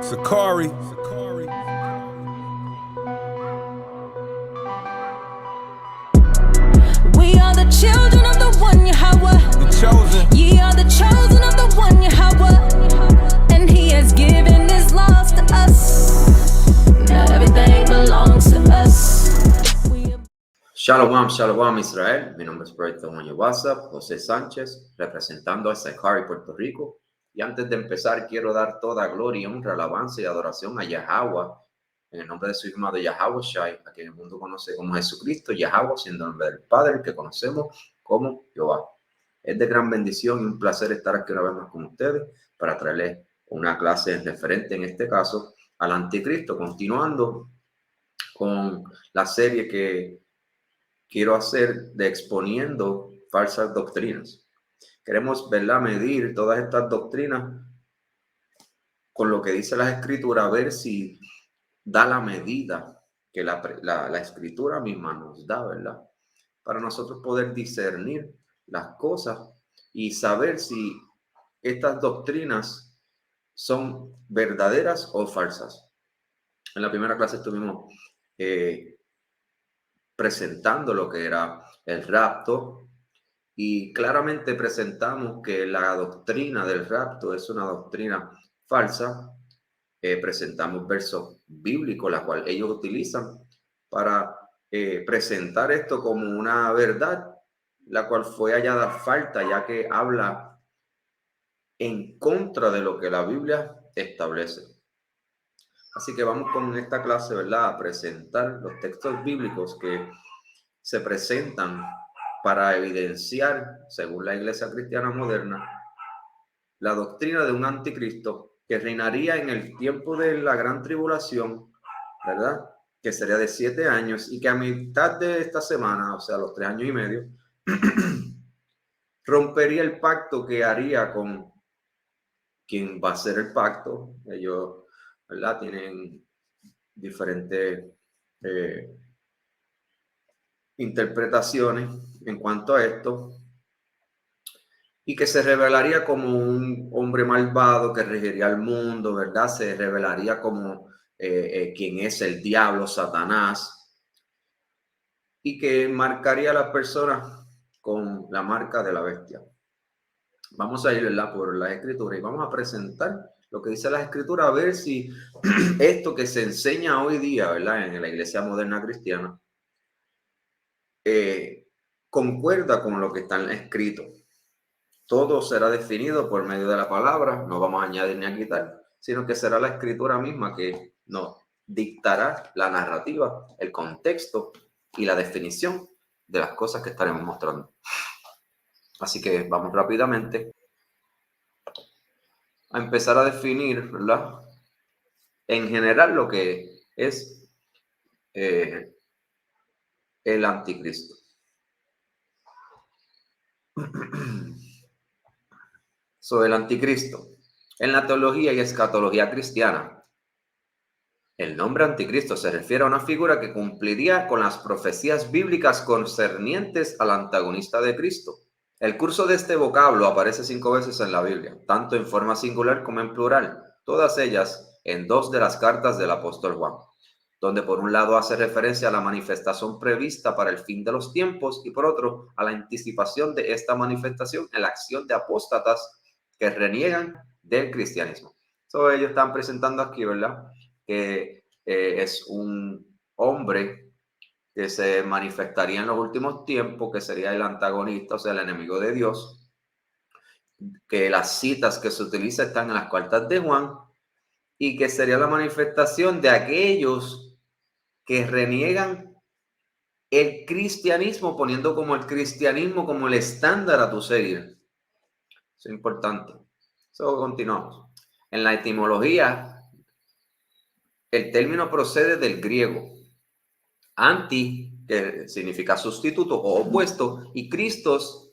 Sakari. We are the children of the one Yahweh. The chosen. Ye are the chosen of the one Yahweh. And he has given his laws to us. Now everything belongs to us. Shalom, Shalom Israel. Mi nombre es Proyecto Moño WhatsApp, José Sánchez, representando a Sakari, Puerto Rico. Y antes de empezar, quiero dar toda gloria, honra, alabanza y adoración a Yahweh, en el nombre de su hijo amado Yahweh Shai, a quien el mundo conoce como Jesucristo, Yahweh, siendo el nombre del Padre, que conocemos como Jehová. Es de gran bendición y un placer estar aquí una vez más con ustedes para traerles una clase referente, en este caso, al anticristo, continuando con la serie que quiero hacer de exponiendo falsas doctrinas. Queremos, ¿verdad?, medir todas estas doctrinas con lo que dice la Escritura, a ver si da la medida que la Escritura misma nos da, ¿verdad? Para nosotros poder discernir las cosas y saber si estas doctrinas son verdaderas o falsas. En la primera clase estuvimos presentando lo que era el rapto y claramente presentamos que la doctrina del rapto es una doctrina falsa. Presentamos versos bíblicos, la cual ellos utilizan para presentar esto como una verdad, la cual fue hallada falta, ya que habla en contra de lo que la Biblia establece. Así que vamos con esta clase, ¿verdad?, a presentar los textos bíblicos que se presentan para evidenciar, según la Iglesia Cristiana Moderna, la doctrina de un anticristo que reinaría en el tiempo de la gran tribulación, ¿verdad?, que sería de 7 años, y que a mitad de esta semana, o sea, los 3 años y medio, rompería el pacto que haría con quien va a hacer el pacto. Ellos, ¿verdad?, tienen diferentes interpretaciones en cuanto a esto, y que se revelaría como un hombre malvado que regiría el mundo, ¿verdad? Se revelaría como quien es el diablo, Satanás, y que marcaría a las personas con la marca de la bestia. Vamos a ir, ¿verdad?, por la Escritura y vamos a presentar lo que dice la Escritura, a ver si esto que se enseña hoy día, ¿verdad?, en la Iglesia Moderna Cristiana, concuerda con lo que está escrito. Todo será definido por medio de la palabra, no vamos a añadir ni a quitar, sino que será la Escritura misma que nos dictará la narrativa, el contexto y la definición de las cosas que estaremos mostrando. Así que vamos rápidamente a empezar a definir, ¿verdad?, en general lo que es el anticristo. Sobre el anticristo. En la teología y escatología cristiana, el nombre anticristo se refiere a una figura que cumpliría con las profecías bíblicas concernientes al antagonista de Cristo. El curso de este vocablo aparece 5 veces en la Biblia, tanto en forma singular como en plural, todas ellas en 2 de las cartas del apóstol Juan, donde por un lado hace referencia a la manifestación prevista para el fin de los tiempos y por otro a la anticipación de esta manifestación en la acción de apóstatas que reniegan del cristianismo. So, ellos están presentando aquí, ¿verdad?, que es un hombre que se manifestaría en los últimos tiempos, que sería el antagonista, o sea, el enemigo de Dios, que las citas que se utilizan están en las cartas de Juan, y que sería la manifestación de aquellos que reniegan el cristianismo, poniendo como el cristianismo como el estándar a tu seguir. Eso es importante. So, continuamos. En la etimología, el término procede del griego anti, que significa sustituto o opuesto, y Christos,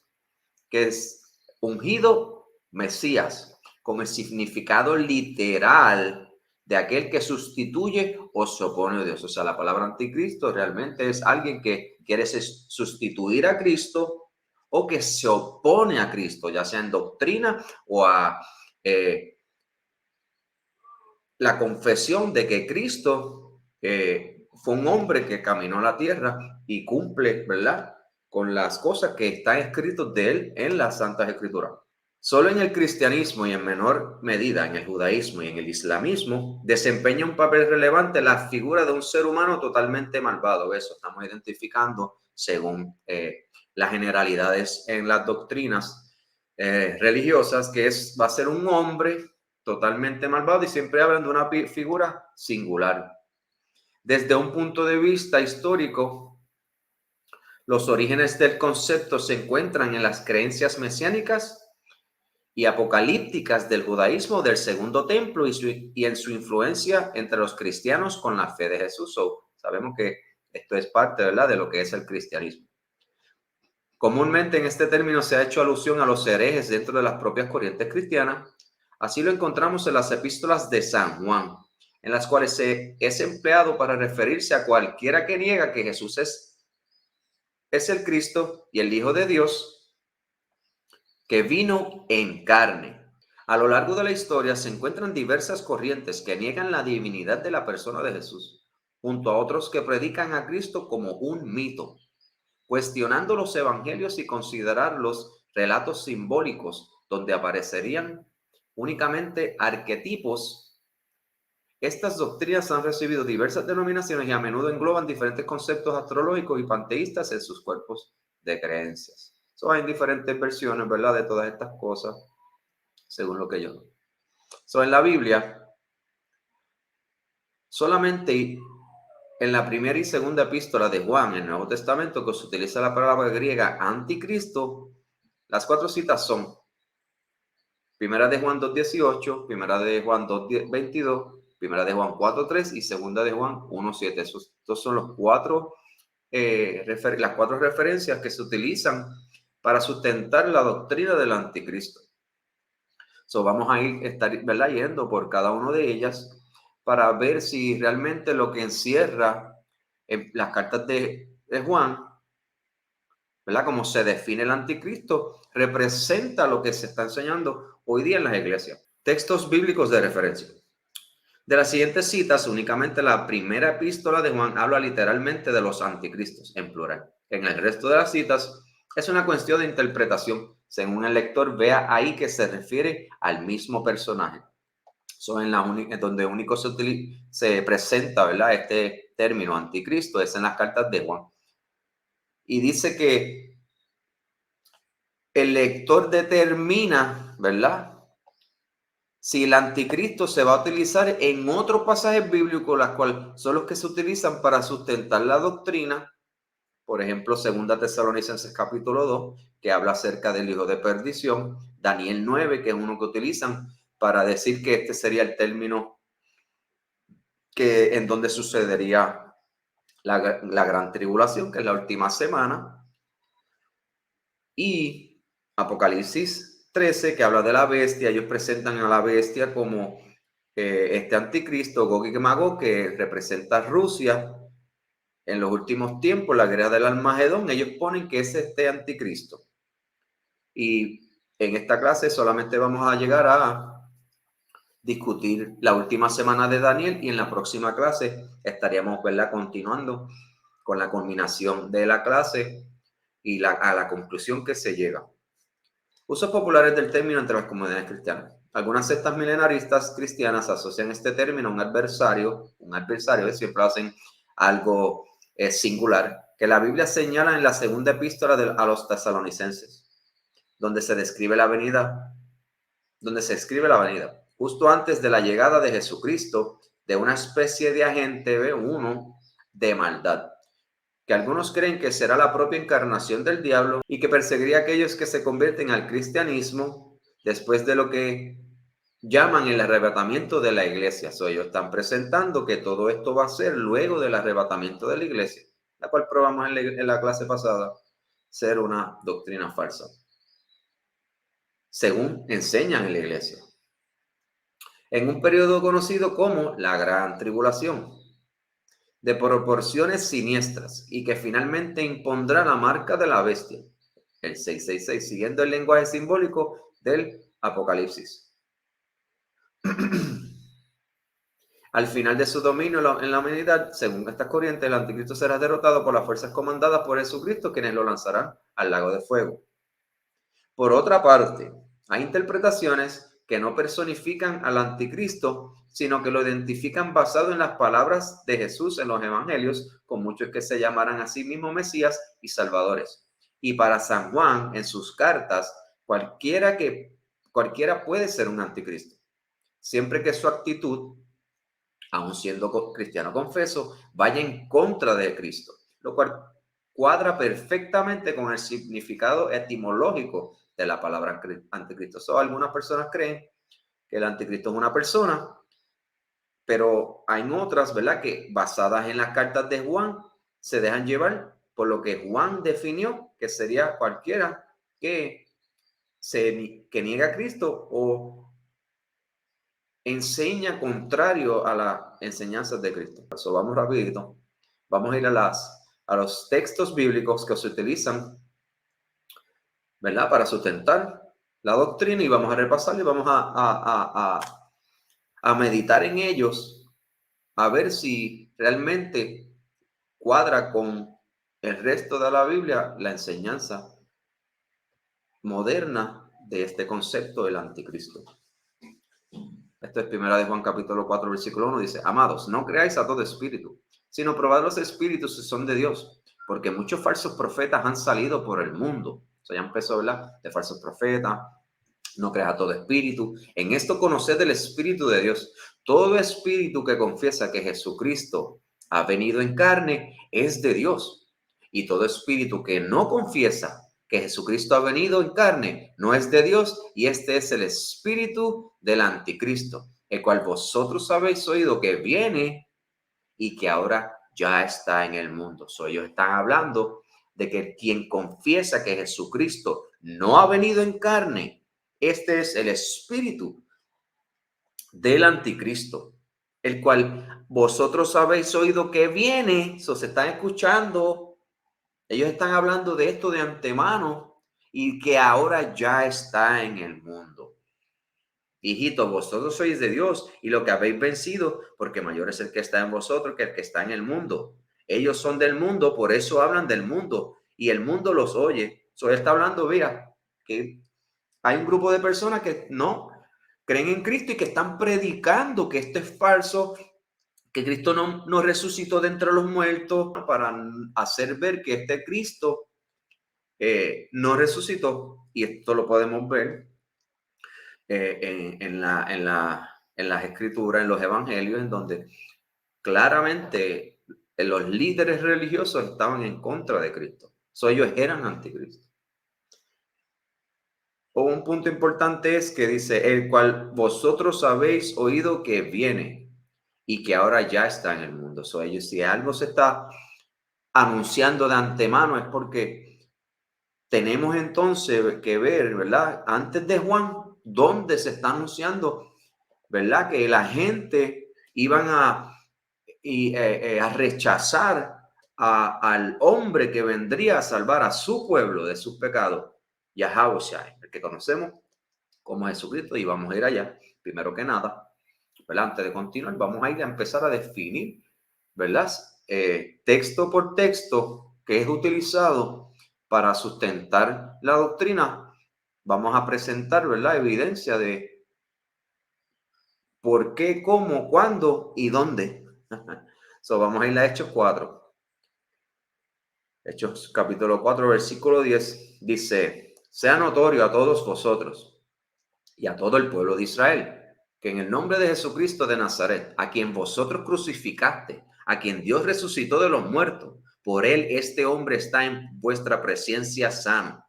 que es ungido, Mesías, con el significado literal de aquel que sustituye o se opone a Dios. O sea, la palabra anticristo realmente es alguien que quiere sustituir a Cristo o que se opone a Cristo, ya sea en doctrina o a la confesión de que Cristo fue un hombre que caminó la tierra y cumple, ¿verdad?, con las cosas que están escritas de él en las Santas Escrituras. Solo en el cristianismo y en menor medida en el judaísmo y en el islamismo desempeña un papel relevante la figura de un ser humano totalmente malvado. Eso estamos identificando según las generalidades en las doctrinas religiosas, que va a ser un hombre totalmente malvado, y siempre hablan de una figura singular. Desde un punto de vista histórico, los orígenes del concepto se encuentran en las creencias mesiánicas y apocalípticas del judaísmo del Segundo Templo y en su influencia entre los cristianos con la fe de Jesús. Sabemos que esto es parte, ¿verdad?, de lo que es el cristianismo. Comúnmente en este término se ha hecho alusión a los herejes dentro de las propias corrientes cristianas. Así lo encontramos en las epístolas de San Juan, en las cuales es empleado para referirse a cualquiera que niega que Jesús es el Cristo y el Hijo de Dios, que vino en carne. A lo largo de la historia se encuentran diversas corrientes que niegan la divinidad de la persona de Jesús, junto a otros que predican a Cristo como un mito, cuestionando los evangelios y considerarlos relatos simbólicos donde aparecerían únicamente arquetipos. Estas doctrinas han recibido diversas denominaciones y a menudo engloban diferentes conceptos astrológicos y panteístas en sus cuerpos de creencias. Hay diferentes versiones, ¿verdad?, de todas estas cosas, según lo que yo. En la Biblia, solamente en la primera y segunda epístola de Juan, en el Nuevo Testamento, que se utiliza la palabra griega anticristo, las 4 citas son primera de Juan 2:18, primera de Juan 2:22, primera de Juan 4:3 y segunda de Juan 1:7. Estos son los las 4 referencias que se utilizan para sustentar la doctrina del anticristo. Vamos a estar yendo por cada una de ellas para ver si realmente lo que encierra en las cartas de Juan, ¿verdad?, como se define el anticristo, representa lo que se está enseñando hoy día en las iglesias. Textos bíblicos de referencia. De las siguientes citas, únicamente la primera epístola de Juan habla literalmente de los anticristos, en plural. En el resto de las citas es una cuestión de interpretación, según el lector vea ahí que se refiere al mismo personaje. En donde único se presenta, ¿verdad?, este término anticristo es en las cartas de Juan. Y dice que el lector determina, ¿verdad?, si el anticristo se va a utilizar en otros pasajes bíblicos, las cuales son los que se utilizan para sustentar la doctrina. Por ejemplo, 2 Tesalonicenses capítulo 2, que habla acerca del hijo de perdición. Daniel 9, que es uno que utilizan para decir que este sería el término en donde sucedería la gran tribulación, que es la última semana. Y Apocalipsis 13, que habla de la bestia. Ellos presentan a la bestia como este anticristo, Gog y Magog, que representa a Rusia. En los últimos tiempos, la guerra del Armagedón, ellos ponen que es este anticristo. Y en esta clase solamente vamos a llegar a discutir la última semana de Daniel, y en la próxima clase estaríamos, ¿verdad?, continuando con la culminación de la clase y a la conclusión que se llega. Usos populares del término entre las comunidades cristianas. Algunas sectas milenaristas cristianas asocian este término a un adversario, siempre hacen algo singular, que la Biblia señala en la segunda epístola a los tesalonicenses, donde se escribe la venida, justo antes de la llegada de Jesucristo, de una especie de agente de maldad, que algunos creen que será la propia encarnación del diablo y que perseguiría a aquellos que se convierten al cristianismo después de lo que llaman el arrebatamiento de la iglesia. Ellos están presentando que todo esto va a ser luego del arrebatamiento de la iglesia, la cual probamos en la clase pasada ser una doctrina falsa, según enseñan en la iglesia, en un periodo conocido como la Gran Tribulación, de proporciones siniestras, y que finalmente impondrá la marca de la bestia, el 666, siguiendo el lenguaje simbólico del Apocalipsis. Al final de su dominio en la humanidad, según estas corrientes, el anticristo será derrotado por las fuerzas comandadas por Jesucristo, quienes lo lanzarán al lago de fuego. Por otra parte, hay interpretaciones que no personifican al anticristo, sino que lo identifican basado en las palabras de Jesús en los evangelios, con muchos que se llamarán a sí mismos Mesías y Salvadores. Y para San Juan, en sus cartas, cualquiera puede ser un anticristo, siempre que su actitud, aun siendo cristiano confeso, vaya en contra de Cristo, lo cual cuadra perfectamente con el significado etimológico de la palabra anticristo. Algunas personas creen que el anticristo es una persona, pero hay otras, ¿verdad?, que basadas en las cartas de Juan se dejan llevar por lo que Juan definió que sería cualquiera que niega a Cristo o enseña contrario a las enseñanzas de Cristo. Por eso vamos rapidito. Vamos a ir a los textos bíblicos que se utilizan, ¿verdad?, para sustentar la doctrina, y vamos a repasarlo y vamos a meditar en ellos, a ver si realmente cuadra con el resto de la Biblia la enseñanza moderna de este concepto del anticristo. Esto es 1 de Juan capítulo 4 versículo 1, dice: amados, no creáis a todo espíritu, sino probad los espíritus si son de Dios, porque muchos falsos profetas han salido por el mundo. O sea, ya empezó a hablar de falsos profetas. No creas a todo espíritu. En esto conoced el Espíritu de Dios. Todo espíritu que confiesa que Jesucristo ha venido en carne es de Dios. Y todo espíritu que no confiesa que Jesucristo ha venido en carne no es de Dios, y este es el espíritu del anticristo, el cual vosotros habéis oído que viene y que ahora ya está en el mundo. Ellos están hablando de que quien confiesa que Jesucristo no ha venido en carne, este es el espíritu del anticristo, el cual vosotros habéis oído que viene. Se están escuchando, ellos están hablando de esto de antemano, y que ahora ya está en el mundo. Hijitos, vosotros sois de Dios y lo que habéis vencido, porque mayor es el que está en vosotros que el que está en el mundo. Ellos son del mundo, por eso hablan del mundo, y el mundo los oye. Él está hablando, mira, que hay un grupo de personas que no creen en Cristo y que están predicando que esto es falso, que Cristo no resucitó de entre los muertos, para hacer ver que este Cristo no resucitó. Y esto lo podemos ver en las escrituras, en los evangelios, en donde claramente los líderes religiosos estaban en contra de Cristo. Ellos eran anticristo. Un punto importante es que dice: el cual vosotros habéis oído que viene y que ahora ya está en el mundo. Ellos, si algo se está anunciando de antemano, es porque tenemos entonces que ver, ¿verdad?, antes de Juan, dónde se está anunciando, ¿verdad?, que la gente iban a rechazar al hombre que vendría a salvar a su pueblo de sus pecados, Yahawashi, el que conocemos como Jesucristo. Y vamos a ir allá, primero que nada, ¿verdad?, antes de continuar, vamos a ir a empezar a definir, ¿verdad?, texto por texto que es utilizado para sustentar la doctrina. Vamos a presentar, ¿verdad?, evidencia de por qué, cómo, cuándo y dónde. Vamos a ir a Hechos 4. Hechos capítulo 4, versículo 10, dice: sea notorio a todos vosotros y a todo el pueblo de Israel, que en el nombre de Jesucristo de Nazaret, a quien vosotros crucificaste, a quien Dios resucitó de los muertos, por él este hombre está en vuestra presencia sano.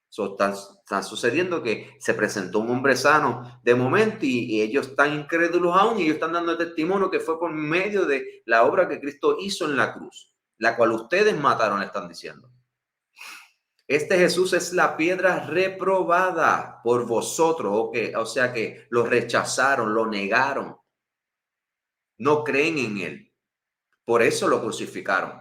Está sucediendo que se presentó un hombre sano de momento, y ellos están incrédulos aún, y ellos están dando testimonio que fue por medio de la obra que Cristo hizo en la cruz, la cual ustedes mataron, le están diciendo. Este Jesús es la piedra reprobada por vosotros, o sea que lo rechazaron, lo negaron, no creen en él, por eso lo crucificaron.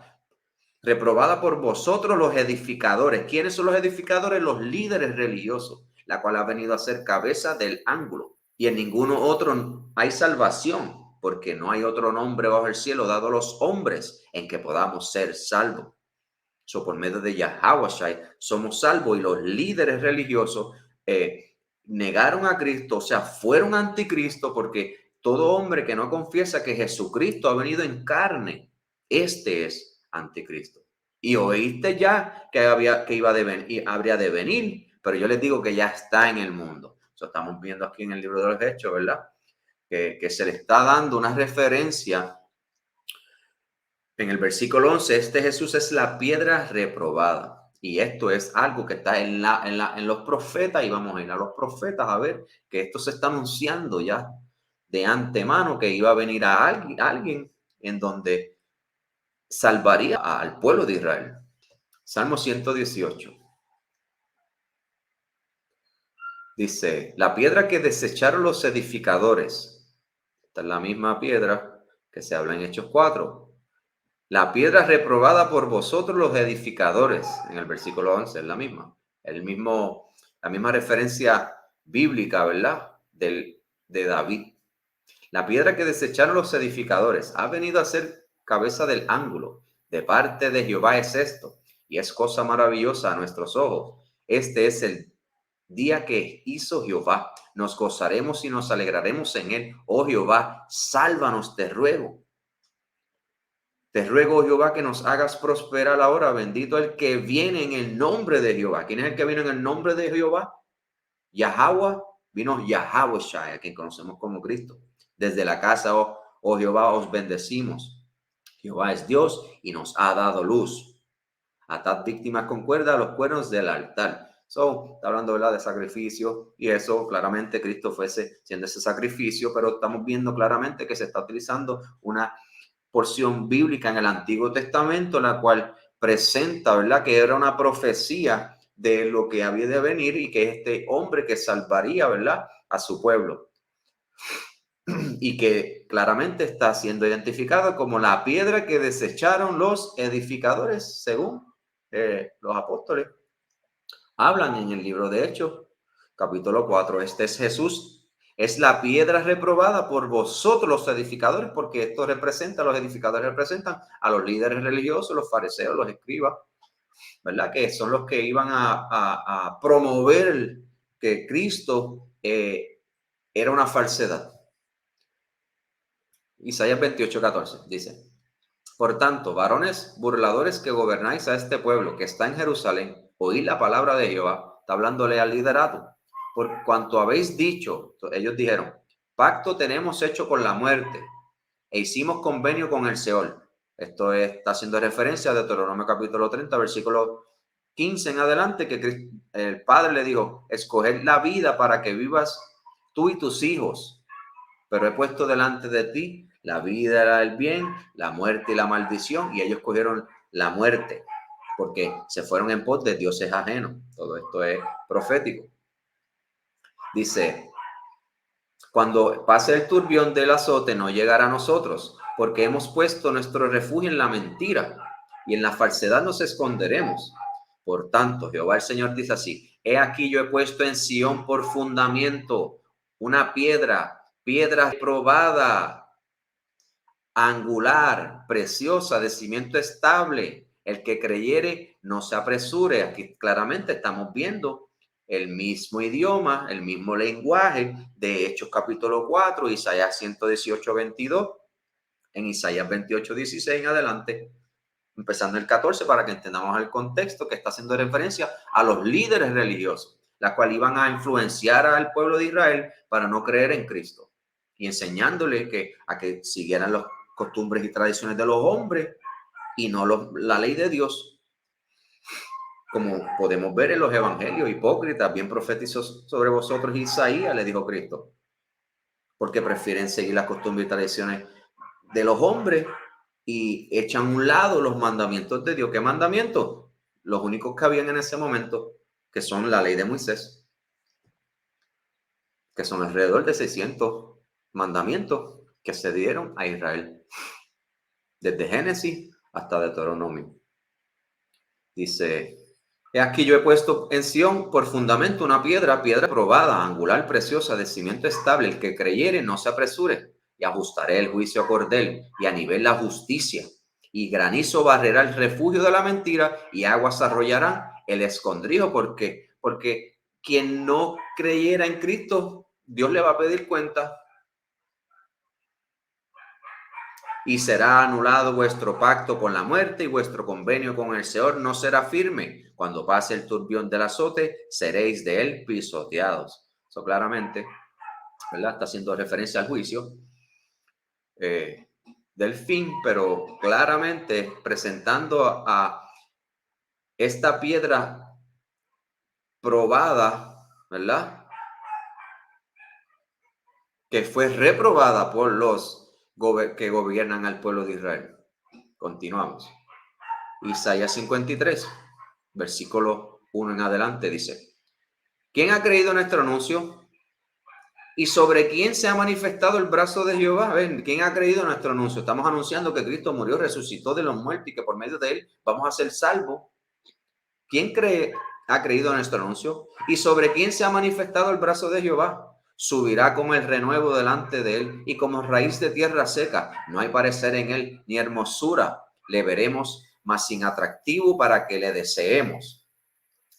Reprobada por vosotros los edificadores. ¿Quiénes son los edificadores? Los líderes religiosos, la cual ha venido a ser cabeza del ángulo, y en ninguno otro hay salvación, porque no hay otro nombre bajo el cielo dado a los hombres en que podamos ser salvos. Por medio de Yahawashi somos salvos, y los líderes religiosos negaron a Cristo, o sea, fueron anticristo, porque todo hombre que no confiesa que Jesucristo ha venido en carne, este es anticristo. Y oíste ya que habría de venir, pero yo les digo que ya está en el mundo. Eso estamos viendo aquí en el libro de los Hechos, ¿verdad? Que se le está dando una referencia en el versículo 11. Este Jesús es la piedra reprobada. Y esto es algo que está en los profetas, y vamos a ir a los profetas a ver que esto se está anunciando ya de antemano, que iba a venir a alguien en donde salvaría al pueblo de Israel. Salmo 118. Dice, la piedra que desecharon los edificadores. Esta es la misma piedra que se habla en Hechos 4. La piedra reprobada por vosotros los edificadores. En el versículo 11 es la misma. La misma referencia bíblica, ¿verdad? De David. La piedra que desecharon los edificadores ha venido a ser cabeza del ángulo. De parte de Jehová es esto, y es cosa maravillosa a nuestros ojos. Este es el día que hizo Jehová. Nos gozaremos y nos alegraremos en él. Oh Jehová, sálvanos, te ruego. Te ruego, Jehová, que nos hagas prosperar ahora. Bendito el que viene en el nombre de Jehová. ¿Quién es el que viene en el nombre de Jehová? Yahweh. Vino Yahawashi, a quien conocemos como Cristo. Desde la casa, oh Jehová, os bendecimos. Jehová es Dios y nos ha dado luz. Atad víctimas con cuerda a los cuernos del altar. Está hablando, ¿verdad?, de sacrificio, y eso claramente Cristo fuese siendo ese sacrificio, pero estamos viendo claramente que se está utilizando una porción bíblica en el Antiguo Testamento, la cual presenta, ¿verdad?, que era una profecía de lo que había de venir, y que este hombre que salvaría, ¿verdad?, a su pueblo, y que claramente está siendo identificado como la piedra que desecharon los edificadores, según los apóstoles hablan en el libro de Hechos, capítulo 4. Este es Jesús. Es la piedra reprobada por vosotros los edificadores, porque esto representa, los edificadores representan a los líderes religiosos, los fariseos, los escribas, ¿verdad? Que son los que iban a promover que Cristo era una falsedad. Isaías 28:14 dice, por tanto, varones burladores que gobernáis a este pueblo que está en Jerusalén, oíd la palabra de Jehová. Está hablándole al liderato. Por cuanto habéis dicho, ellos dijeron, pacto tenemos hecho con la muerte e hicimos convenio con el Seol. Esto está haciendo referencia a Deuteronomio capítulo 30, versículo 15 en adelante, que el Padre le dijo, escoged la vida para que vivas tú y tus hijos, pero he puesto delante de ti la vida y el bien, la muerte y la maldición, y ellos cogieron la muerte porque se fueron en pos de dioses ajenos. Todo esto es profético. Dice, cuando pase el turbión del azote no llegará a nosotros, porque hemos puesto nuestro refugio en la mentira y en la falsedad nos esconderemos. Por tanto, Jehová el Señor dice así, he aquí yo he puesto en Sión por fundamento una piedra probada, angular, preciosa, de cimiento estable. El que creyere no se apresure. Aquí claramente estamos viendo el mismo idioma, el mismo lenguaje de Hechos capítulo 4, Isaías 118:22, en Isaías 28:16 en adelante, empezando el 14, para que entendamos el contexto que está haciendo referencia a los líderes religiosos, la cual iban a influenciar al pueblo de Israel para no creer en Cristo, y enseñándole a que siguieran las costumbres y tradiciones de los hombres y no la ley de Dios. Como podemos ver en los evangelios, hipócritas, bien profetizó sobre vosotros Isaías, le dijo Cristo, porque prefieren seguir las costumbres y tradiciones de los hombres y echan a un lado los mandamientos de Dios. ¿Qué mandamientos? Los únicos que habían en ese momento, que son la ley de Moisés, que son alrededor de 600 mandamientos que se dieron a Israel, desde Génesis hasta Deuteronomio. Dice, he aquí yo he puesto en Sión por fundamento una piedra probada, angular, preciosa, de cimiento estable. El que creyere no se apresure. y ajustaré el juicio a cordel y a nivel la justicia. Y granizo barrerá el refugio de la mentira y aguas arrollarán el escondrijo. Porque quien no creyera en Cristo, Dios le va a pedir cuenta. Y será anulado vuestro pacto con la muerte y vuestro convenio con el Señor no será firme. Cuando pase el turbión del azote, seréis de él pisoteados. Eso claramente, ¿verdad? Está haciendo referencia al juicio del fin, pero claramente presentando a esta piedra probada, ¿verdad? Que fue reprobada por los que gobiernan al pueblo de Israel. Continuamos. Isaías 53, versículo 1 en adelante dice: ¿Quién ha creído nuestro anuncio? ¿Y sobre quién se ha manifestado el brazo de Jehová? ¿Ven? ¿Quién ha creído nuestro anuncio? Estamos anunciando que Cristo murió, resucitó de los muertos y que por medio de él vamos a ser salvos. ¿Quién ha creído nuestro anuncio? ¿Y sobre quién se ha manifestado el brazo de Jehová? Subirá como el renuevo delante de él y como raíz de tierra seca. No hay parecer en él ni hermosura. Le veremos, mas sin atractivo para que le deseemos.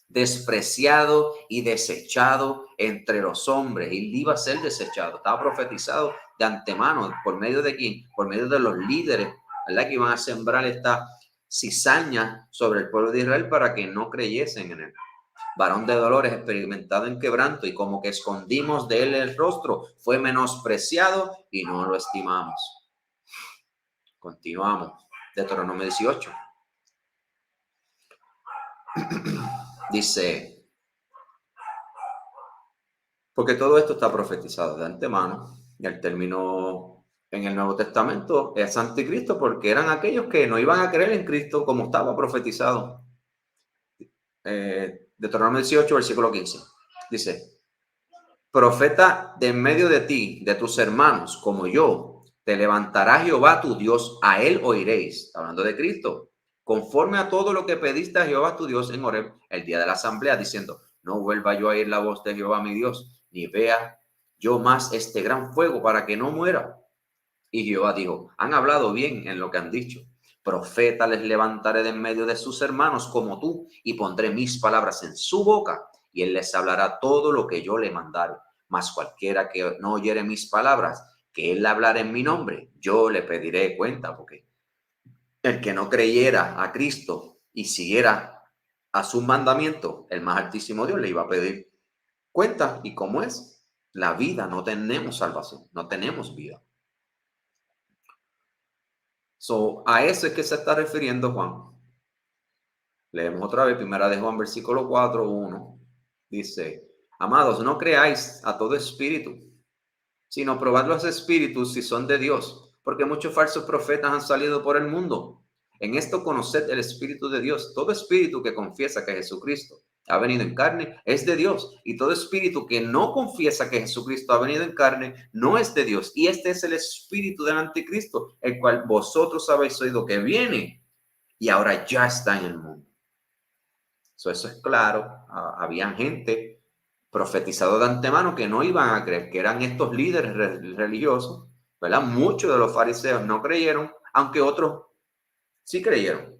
Despreciado y desechado entre los hombres. Y iba a ser desechado. Estaba profetizado de antemano. ¿Por medio de quién? Por medio de los líderes, ¿verdad? Que iban a sembrar esta cizaña sobre el pueblo de Israel para que no creyesen en él. Varón de dolores, experimentado en quebranto, y como que escondimos de él el rostro, fue menospreciado y no lo estimamos. Continuamos. Deuteronomio 18. Dice, porque todo esto está profetizado de antemano, y el término en el Nuevo Testamento es anticristo, porque eran aquellos que no iban a creer en Cristo como estaba profetizado. Deuteronomio 18, versículo 15. Dice, profeta de en medio de ti, de tus hermanos, como yo, te levantará Jehová tu Dios, a él oiréis. Hablando de Cristo. Conforme a todo lo que pediste a Jehová tu Dios en Horeb, el día de la asamblea, diciendo, no vuelva yo a oír la voz de Jehová mi Dios, ni vea yo más este gran fuego para que no muera. Y Jehová dijo, han hablado bien en lo que han dicho. Profeta les levantaré de en medio de sus hermanos como tú, y pondré mis palabras en su boca, y él les hablará todo lo que yo le mandare. Mas cualquiera que no oyere mis palabras, que él hablará en mi nombre, yo le pediré cuenta, porque el que no creyera a Cristo y siguiera a su mandamiento, el más altísimo Dios le iba a pedir cuenta. ¿Y cómo es? La vida, no tenemos salvación, no tenemos vida. A eso es que se está refiriendo Juan. Leemos otra vez, primera de Juan, versículo 4, 1. Dice, amados, no creáis a todo espíritu, sino probad los espíritus si son de Dios, porque muchos falsos profetas han salido por el mundo. En esto conoced el Espíritu de Dios. Todo espíritu que confiesa que Jesucristo ha venido en carne es de Dios, y todo espíritu que no confiesa que Jesucristo ha venido en carne no es de Dios. Y este es el espíritu del anticristo, el cual vosotros habéis oído que viene y ahora ya está en el mundo. Eso es claro. Había gente profetizado de antemano que no iban a creer, que eran estos líderes religiosos, ¿verdad? Muchos de los fariseos no creyeron, aunque otros sí creyeron,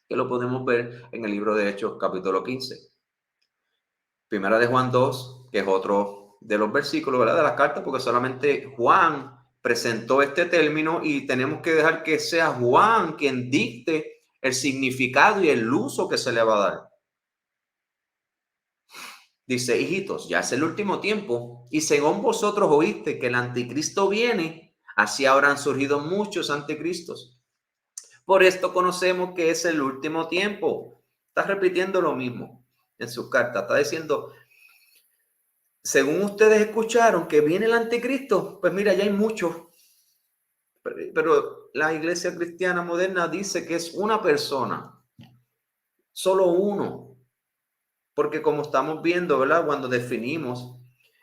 que lo podemos ver en el libro de Hechos, capítulo 15. Primera de Juan 2, que es otro de los versículos, ¿verdad? De la carta, porque solamente Juan presentó este término y tenemos que dejar que sea Juan quien dicte el significado y el uso que se le va a dar. Dice, hijitos, ya es el último tiempo, y según vosotros oíste que el anticristo viene, así ahora han surgido muchos anticristos. Por esto conocemos que es el último tiempo. Está repitiendo lo mismo en su carta. Está diciendo, según ustedes escucharon que viene el anticristo, pues mira, ya hay muchos. Pero la iglesia cristiana moderna dice que es una persona, solo uno. Porque como estamos viendo, ¿verdad? Cuando definimos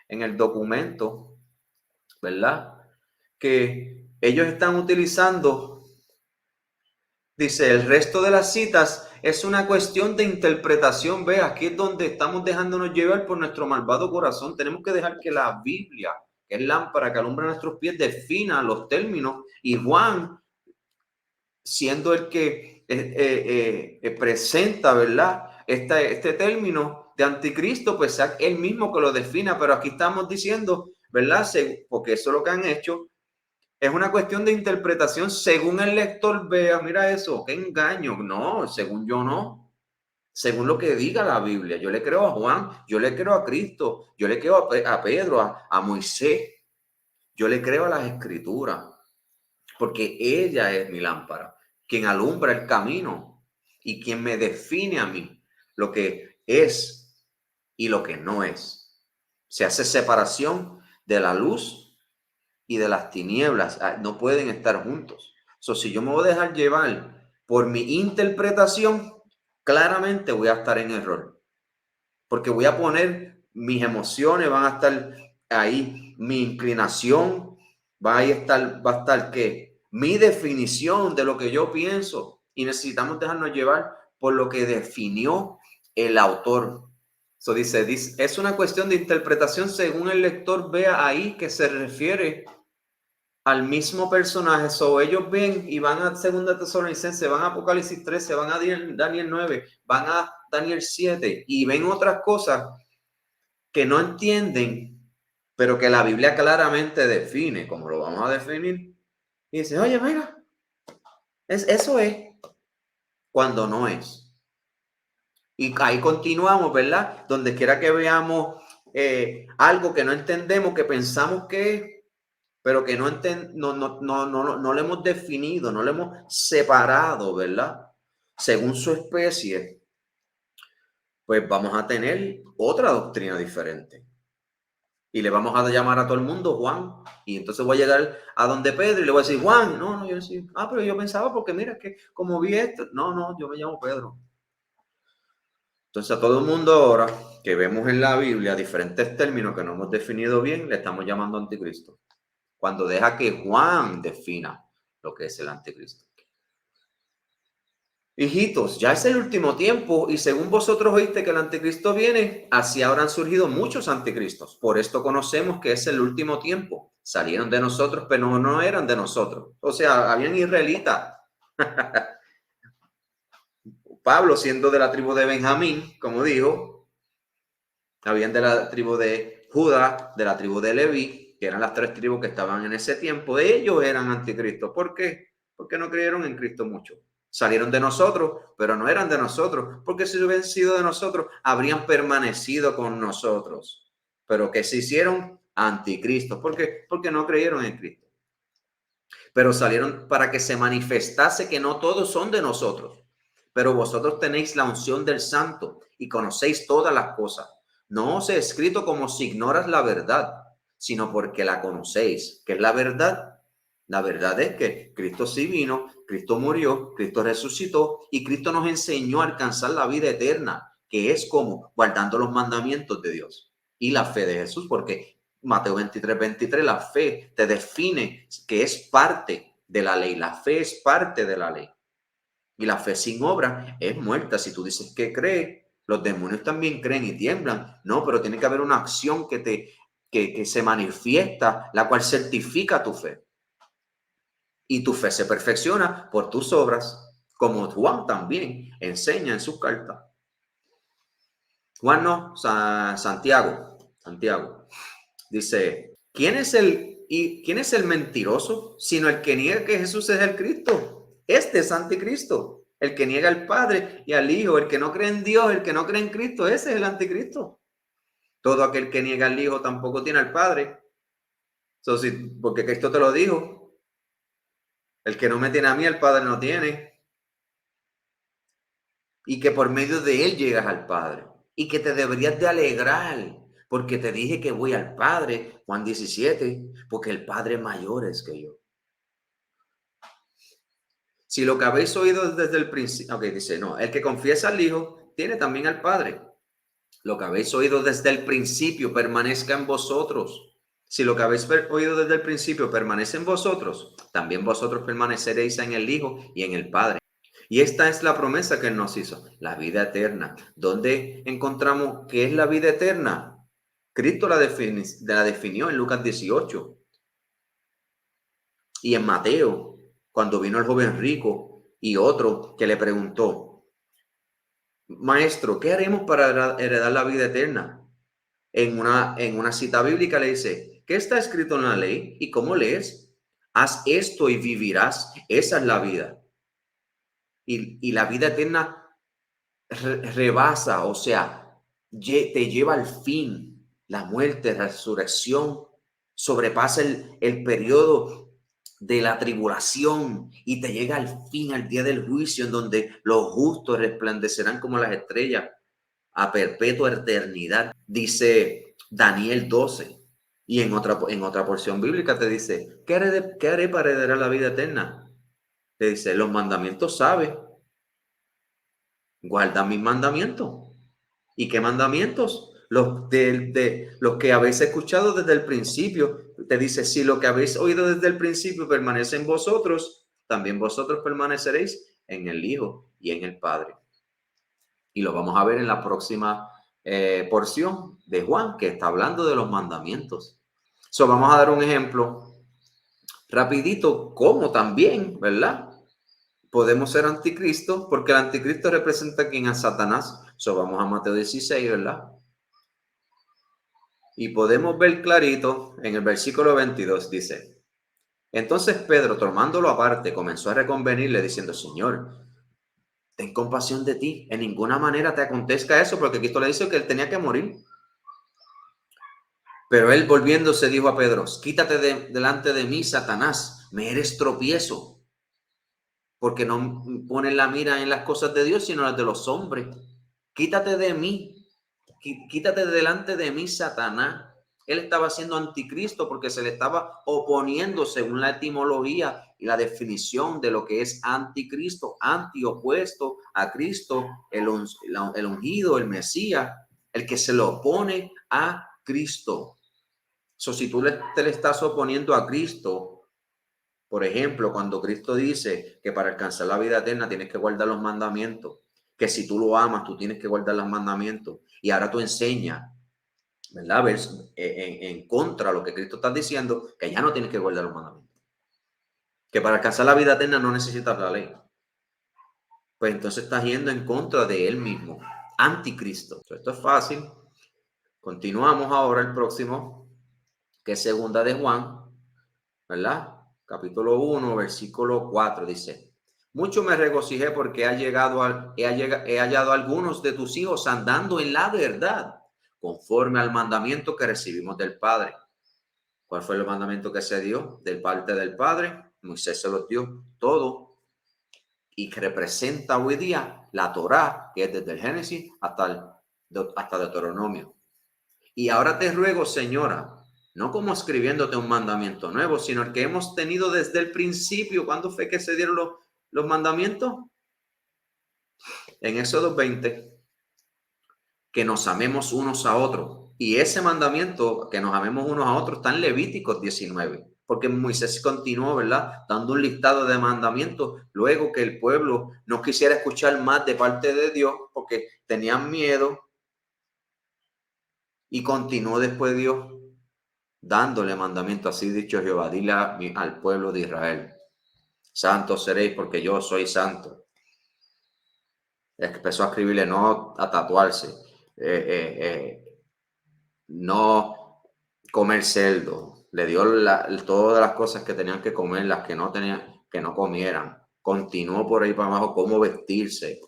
en el documento, ¿verdad? Que ellos están utilizando, dice, el resto de las citas es una cuestión de interpretación. Ve, aquí es donde estamos dejándonos llevar por nuestro malvado corazón. Tenemos que dejar que la Biblia, que es lámpara que alumbra nuestros pies, defina los términos, y Juan, siendo el que presenta, ¿verdad?, este término de anticristo, pues él mismo que lo defina, pero aquí estamos diciendo, ¿verdad?, porque eso es lo que han hecho, es una cuestión de interpretación según el lector vea. Mira eso, qué engaño. No, según yo no. Según lo que diga la Biblia. Yo le creo a Juan, yo le creo a Cristo, yo le creo a Pedro, a Moisés. Yo le creo a las Escrituras, porque ella es mi lámpara, quien alumbra el camino y quien me define a mí lo que es y lo que no es. Se hace separación de la luz y de las tinieblas. No pueden estar juntos. Si yo me voy a dejar llevar por mi interpretación, claramente voy a estar en error, porque voy a poner mis emociones, van a estar ahí, mi inclinación va a estar ¿qué? Mi definición de lo que yo pienso, y necesitamos dejarnos llevar por lo que definió el autor. Dice, es una cuestión de interpretación según el lector vea ahí que se refiere al mismo personaje. Ellos ven y van a 2 Tesalonicenses, van a Apocalipsis 13, van a Daniel 9, van a Daniel 7 y ven otras cosas que no entienden, pero que la Biblia claramente define, como lo vamos a definir. Y dice, oye, mira, eso es, cuando no es. Y ahí continuamos, ¿verdad? Donde quiera que veamos algo que no entendemos, que pensamos que es, pero que no lo hemos definido, no lo hemos separado, ¿verdad? Según su especie, pues vamos a tener otra doctrina diferente. Y le vamos a llamar a todo el mundo Juan. Y entonces voy a llegar a donde Pedro y le voy a decir, Juan, no, yo decir, pero yo pensaba, porque mira que como vi esto, no, yo me llamo Pedro. Entonces a todo el mundo ahora que vemos en la Biblia diferentes términos que no hemos definido bien, le estamos llamando anticristo, cuando deja que Juan defina lo que es el anticristo. Hijitos, ya es el último tiempo, y según vosotros oíste que el anticristo viene, así habrán surgido muchos anticristos. Por esto conocemos que es el último tiempo. Salieron de nosotros, pero no eran de nosotros. O sea, habían israelitas. Pablo, siendo de la tribu de Benjamín, como dijo, habían de la tribu de Judá, de la tribu de Leví, que eran las 3 tribus que estaban en ese tiempo. Ellos eran anticristos. ¿Por qué? Porque no creyeron en Cristo mucho. Salieron de nosotros, pero no eran de nosotros, porque si hubieran sido de nosotros, habrían permanecido con nosotros. Pero que se hicieron anticristos. ¿Por qué? Porque no creyeron en Cristo. Pero salieron para que se manifestase que no todos son de nosotros. Pero vosotros tenéis la unción del Santo y conocéis todas las cosas. No os he escrito como si ignoras la verdad, sino porque la conocéis. ¿Qué es la verdad? La verdad es que Cristo sí vino, Cristo murió, Cristo resucitó y Cristo nos enseñó a alcanzar la vida eterna, que es como guardando los mandamientos de Dios y la fe de Jesús, porque Mateo 23, la fe te define que es parte de la ley. La fe es parte de la ley. Y la fe sin obra es muerta. Si tú dices que cree, los demonios también creen y tiemblan. No, pero tiene que haber una acción que se manifiesta, la cual certifica tu fe. Y tu fe se perfecciona por tus obras, como Juan también enseña en sus cartas. Juan no, Santiago dice, ¿quién es el mentiroso? Sino el que niega que Jesús es el Cristo. Este es anticristo, el que niega al Padre y al Hijo, el que no cree en Dios, el que no cree en Cristo, ese es el anticristo. Todo aquel que niega al Hijo tampoco tiene al Padre. Porque Cristo te lo dijo. El que no me tiene a mí, el Padre no tiene. Y que por medio de él llegas al Padre. Y que te deberías de alegrar, porque te dije que voy al Padre, Juan 17, porque el Padre mayor es que yo. Si lo que habéis oído desde el principio, dice, no, el que confiesa al Hijo tiene también al Padre. Lo que habéis oído desde el principio permanezca en vosotros. Si lo que habéis oído desde el principio permanece en vosotros, también vosotros permaneceréis en el Hijo y en el Padre. Y esta es la promesa que Él nos hizo, la vida eterna. ¿Dónde encontramos qué es la vida eterna? Cristo la definió en Lucas 18 y en Mateo, cuando vino el joven rico y otro que le preguntó: Maestro, ¿qué haremos para heredar la vida eterna? En una cita bíblica le dice: ¿qué está escrito en la ley y cómo lees? Haz esto y vivirás. Esa es la vida. Y la vida eterna rebasa, o sea, te lleva al fin. La muerte, la resurrección, sobrepasa el periodo de la tribulación y te llega al fin, al día del juicio, en donde los justos resplandecerán como las estrellas a perpetua eternidad, dice Daniel 12. Y en otra porción bíblica te dice: ¿qué haré para heredar la vida eterna? Te dice: los mandamientos sabes, guarda mis mandamientos. ¿Y qué mandamientos? Los que habéis escuchado desde el principio. Te dice: si lo que habéis oído desde el principio permanece en vosotros, también vosotros permaneceréis en el Hijo y en el Padre. Y lo vamos a ver en la próxima porción de Juan, que está hablando de los mandamientos. Vamos a dar un ejemplo rapidito, como también, ¿verdad? Podemos ser anticristo, porque el anticristo representa a Satanás. Vamos a Mateo 16, ¿verdad? Y podemos ver clarito en el versículo 22, dice: entonces Pedro, tomándolo aparte, comenzó a reconvenirle diciendo: Señor, ten compasión de ti, en ninguna manera te acontezca eso, porque Cristo le dice que él tenía que morir. Pero él, volviéndose, dijo a Pedro: quítate delante de mí, Satanás, me eres tropiezo, porque no pones la mira en las cosas de Dios, sino las de los hombres. Quítate de mí, quítate delante de mí, Satanás. Él estaba siendo anticristo porque se le estaba oponiendo, según la etimología y la definición de lo que es anticristo, antiopuesto a Cristo, el ungido, el Mesías, el que se le opone a Cristo. Si tú te le estás oponiendo a Cristo, por ejemplo, cuando Cristo dice que para alcanzar la vida eterna tienes que guardar los mandamientos, que si tú lo amas, tú tienes que guardar los mandamientos, y ahora tú enseñas, ¿verdad? En contra de lo que Cristo está diciendo, que ya no tienes que guardar los mandamientos, que para alcanzar la vida eterna no necesitas la ley. Pues entonces estás yendo en contra de él mismo, anticristo. Esto es fácil. Continuamos ahora el próximo, que es segunda de Juan, ¿verdad? Capítulo 1, versículo 4, dice: mucho me regocijé porque he hallado a algunos de tus hijos andando en la verdad, conforme al mandamiento que recibimos del Padre. ¿Cuál fue el mandamiento que se dio de parte del Padre? Moisés se los dio todo, y que representa hoy día la Torá, que es desde el Génesis hasta Deuteronomio. Y ahora te ruego, Señora, no como escribiéndote un mandamiento nuevo, sino el que hemos tenido desde el principio. ¿Cuándo fue que se dieron los mandamientos? En Éxodo 20, que nos amemos unos a otros. Y ese mandamiento, que nos amemos unos a otros, está en Levíticos 19, porque Moisés continuó, ¿verdad?, dando un listado de mandamientos, luego que el pueblo no quisiera escuchar más de parte de Dios, porque tenían miedo, y continuó después Dios dándole mandamiento: así dicho Jehová, dile al pueblo de Israel, santos seréis porque yo soy santo. Empezó a escribirle, no a tatuarse, no comer cerdo. Le dio todas las cosas que tenían que comer, las que no tenían, que no comieran. Continuó por ahí para abajo cómo vestirse.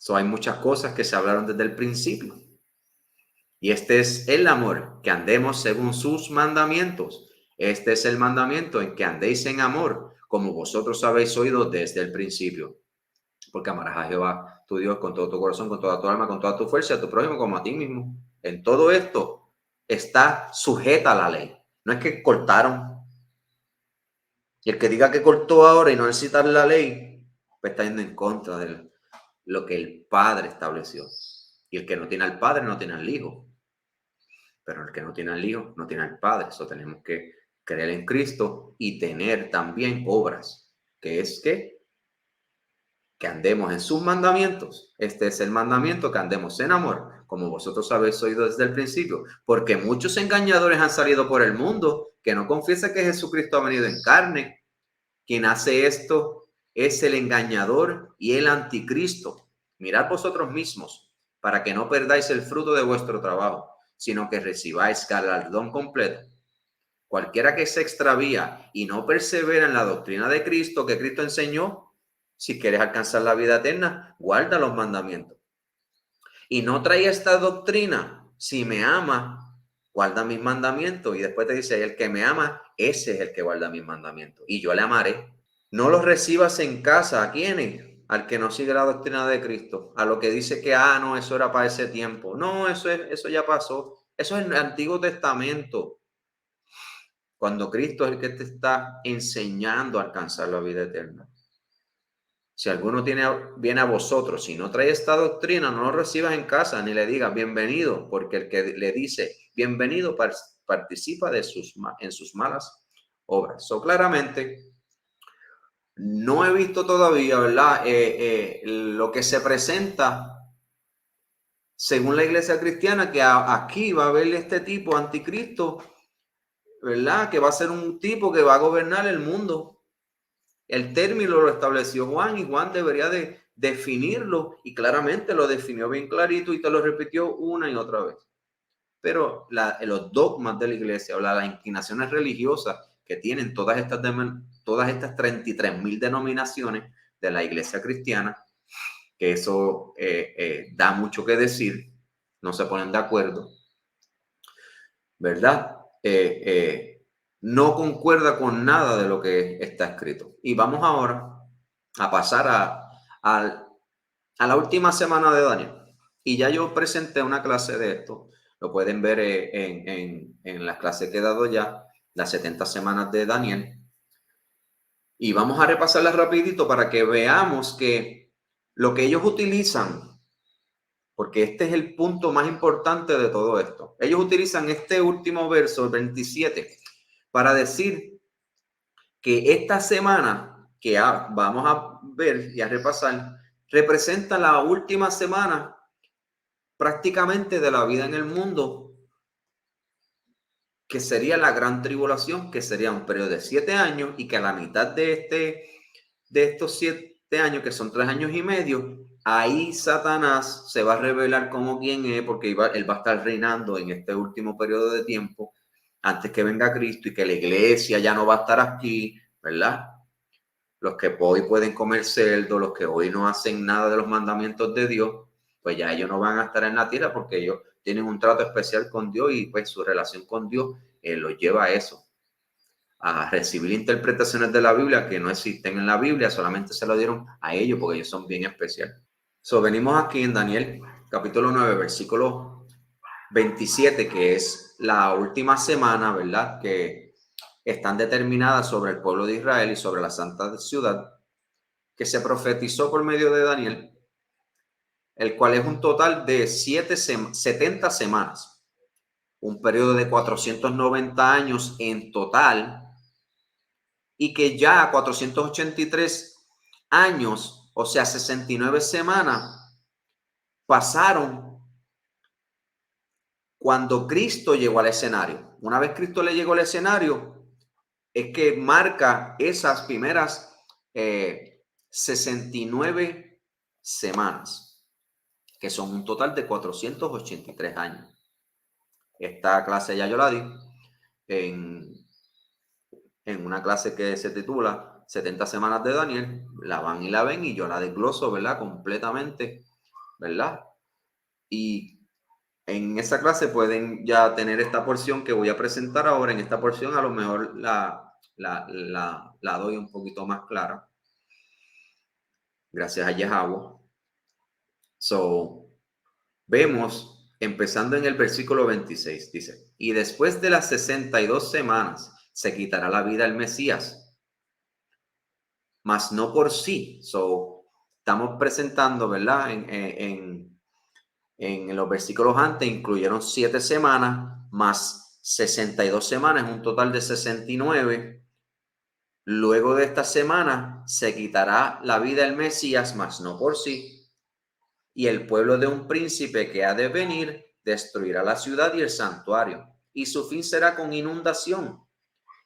Hay muchas cosas que se hablaron desde el principio. Y este es el amor, que andemos según sus mandamientos. Este es el mandamiento, en que andéis en amor, como vosotros habéis oído desde el principio. Porque amarás a Jehová tu Dios con todo tu corazón, con toda tu alma, con toda tu fuerza, a tu prójimo como a ti mismo. En todo esto está sujeta a la ley. No es que cortaron. Y el que diga que cortó ahora y no necesita la ley, pues está yendo en contra de lo que el Padre estableció. Y el que no tiene al Padre no tiene al Hijo. Pero el que no tiene al Hijo no tiene al Padre. Eso tenemos que creer en Cristo y tener también obras, que es que que andemos en sus mandamientos. Este es el mandamiento, que andemos en amor, como vosotros habéis oído desde el principio, porque muchos engañadores han salido por el mundo que no confiesan que Jesucristo ha venido en carne. Quien hace esto es el engañador y el anticristo. Mirad vosotros mismos, para que no perdáis el fruto de vuestro trabajo, sino que recibáis galardón completo. Cualquiera que se extravía y no persevera en la doctrina de Cristo que Cristo enseñó, si quieres alcanzar la vida eterna, guarda los mandamientos. Y no trae esta doctrina, si me ama, guarda mis mandamientos. Y después te dice, el que me ama, ese es el que guarda mis mandamientos. Y yo le amaré. No los recibas en casa. ¿A quiénes? Al que no sigue la doctrina de Cristo. A lo que dice que, no, eso era para ese tiempo. No, eso ya pasó. Eso es el Antiguo Testamento. Cuando Cristo es el que te está enseñando a alcanzar la vida eterna. Si alguno viene a vosotros y no trae esta doctrina, no lo recibas en casa ni le digas bienvenido, porque el que le dice bienvenido participa en sus malas obras. Claramente, no he visto todavía, ¿verdad? Lo que se presenta según la iglesia cristiana, que aquí va a haber este tipo anticristo, ¿verdad? Que va a ser un tipo que va a gobernar el mundo. El término lo estableció Juan y Juan debería de definirlo y claramente lo definió bien clarito y te lo repitió una y otra vez. Pero los dogmas de la iglesia, las inclinaciones religiosas que tienen todas estas 33,000 denominaciones de la iglesia cristiana, que eso da mucho que decir, no se ponen de acuerdo, ¿verdad? No concuerda con nada de lo que está escrito. Y vamos ahora a pasar a la última semana de Daniel. Y ya yo presenté una clase de esto. Lo pueden ver en las clases que he dado ya, las 70 semanas de Daniel. Y vamos a repasarlas rapidito para que veamos que lo que ellos utilizan, porque este es el punto más importante de todo esto. Ellos utilizan este último verso, el 27, para decir que esta semana que vamos a ver y a repasar representa la última semana prácticamente de la vida en el mundo, que sería la gran tribulación, que sería un periodo de 7 años y que a la mitad de estos 7 años, que son 3 años y medio, ahí Satanás se va a revelar como quien es, porque él va a estar reinando en este último periodo de tiempo antes que venga Cristo y que la iglesia ya no va a estar aquí, ¿verdad? Los que hoy pueden comer cerdo, los que hoy no hacen nada de los mandamientos de Dios, pues ya ellos no van a estar en la tierra porque ellos tienen un trato especial con Dios y pues su relación con Dios los lleva a eso, a recibir interpretaciones de la Biblia que no existen en la Biblia, solamente se lo dieron a ellos porque ellos son bien especiales. Venimos aquí en Daniel capítulo 9, versículo 27, que es la última semana, ¿verdad? Que están determinadas sobre el pueblo de Israel y sobre la santa ciudad, que se profetizó por medio de Daniel, el cual es un total de 70 semanas, un periodo de 490 años en total, y que ya 483 años, o sea, 69 semanas, pasaron cuando Cristo llegó al escenario. Una vez Cristo le llegó al escenario, es que marca esas primeras 69 semanas, que son un total de 483 años. Esta clase ya yo la di en una clase que se titula 70 semanas de Daniel. La van y la ven y yo la desgloso, ¿verdad? Completamente, ¿verdad? Y en esa clase pueden ya tener esta porción que voy a presentar ahora. En esta porción a lo mejor la doy un poquito más clara. Gracias a Yahweh. Vemos, empezando en el versículo 26, dice, y después de las 62 semanas se quitará la vida al Mesías, mas no por sí. Estamos presentando, ¿verdad? En los versículos antes incluyeron 7 semanas, más 62 semanas, un total de 69. luego de esta semana se quitará la vida el Mesías, mas no por sí, y el pueblo de un príncipe que ha de venir destruirá la ciudad y el santuario, y su fin será con inundación,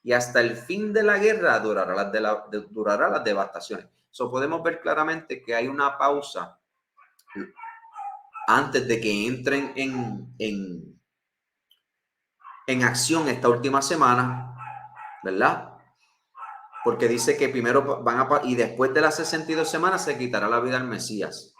y hasta el fin de la guerra durará las devastaciones. So podemos ver claramente que hay una pausa antes de que entren en acción esta última semana, ¿verdad? Porque dice que primero y después de las 62 semanas se quitará la vida al Mesías.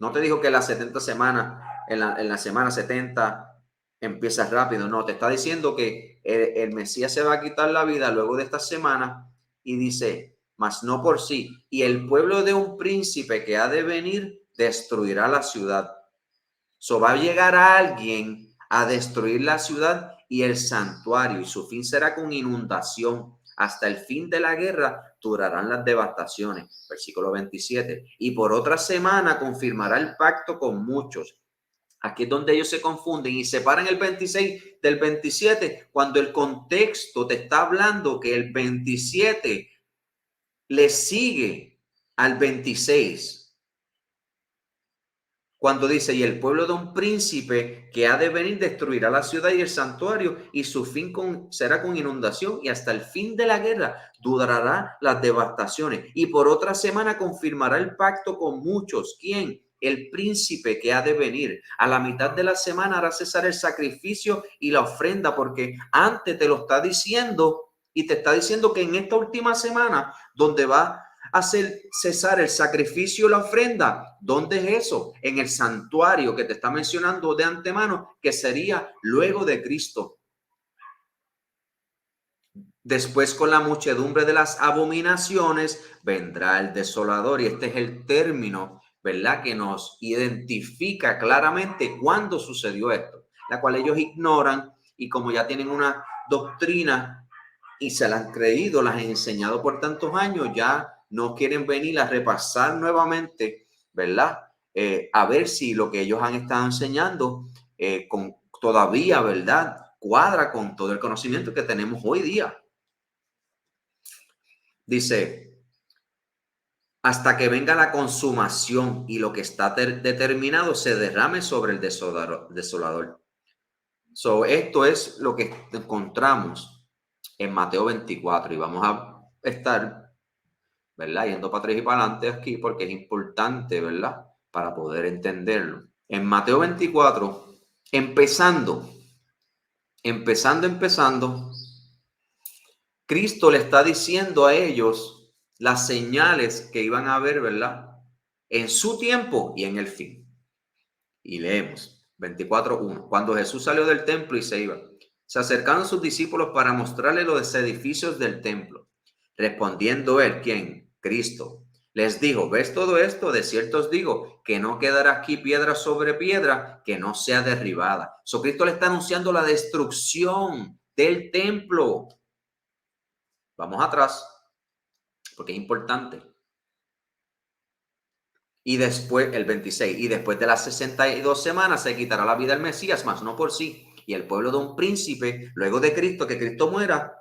No te dijo que las 70 semanas, en la semana 70 empieza rápido. No, te está diciendo que el Mesías se va a quitar la vida luego de esta semana y dice, mas no por sí. Y el pueblo de un príncipe que ha de venir destruirá la ciudad. So va a llegar a alguien a destruir la ciudad y el santuario, y su fin será con inundación. Hasta el fin de la guerra durarán las devastaciones. Versículo 27. Y por otra semana confirmará el pacto con muchos. Aquí es donde ellos se confunden y separan el 26 del 27, cuando el contexto te está hablando que el 27 le sigue al 26. Cuando dice, y el pueblo de un príncipe que ha de venir destruirá la ciudad y el santuario, y su fin será con inundación, y hasta el fin de la guerra durará las devastaciones. Y por otra semana confirmará el pacto con muchos. ¿Quién? El príncipe que ha de venir. A la mitad de la semana hará cesar el sacrificio y la ofrenda, porque antes te lo está diciendo, y te está diciendo que en esta última semana, donde va hacer cesar el sacrificio y la ofrenda. ¿Dónde es eso? En el santuario que te está mencionando de antemano, que sería luego de Cristo. Después, con la muchedumbre de las abominaciones, vendrá el desolador. Y este es el término, ¿verdad?, que nos identifica claramente cuándo sucedió esto, la cual ellos ignoran, y como ya tienen una doctrina y se la han creído, las han enseñado por tantos años, ya no quieren venir a repasar nuevamente, ¿verdad? A ver si lo que ellos han estado enseñando todavía, ¿verdad?, cuadra con todo el conocimiento que tenemos hoy día. Dice, hasta que venga la consumación y lo que está determinado se derrame sobre el desolador. So, esto es lo que encontramos en Mateo 24 y vamos a estar, ¿verdad?, yendo para atrás y para adelante aquí porque es importante, ¿verdad?, para poder entenderlo. En Mateo 24, empezando, Cristo le está diciendo a ellos las señales que iban a ver, ¿verdad?, en su tiempo y en el fin. Y leemos 24:1. Cuando Jesús salió del templo y se iba, se acercaron sus discípulos para mostrarle los edificios del templo. Respondiendo él, ¿quién? Cristo. Les dijo, ¿ves todo esto? De cierto os digo que no quedará aquí piedra sobre piedra que no sea derribada. So, Cristo le está anunciando la destrucción del templo. Vamos atrás, porque es importante. Y después, el 26, y después de las 62 semanas se quitará la vida al Mesías, mas no por sí. Y el pueblo de un príncipe, luego de Cristo, que Cristo muera,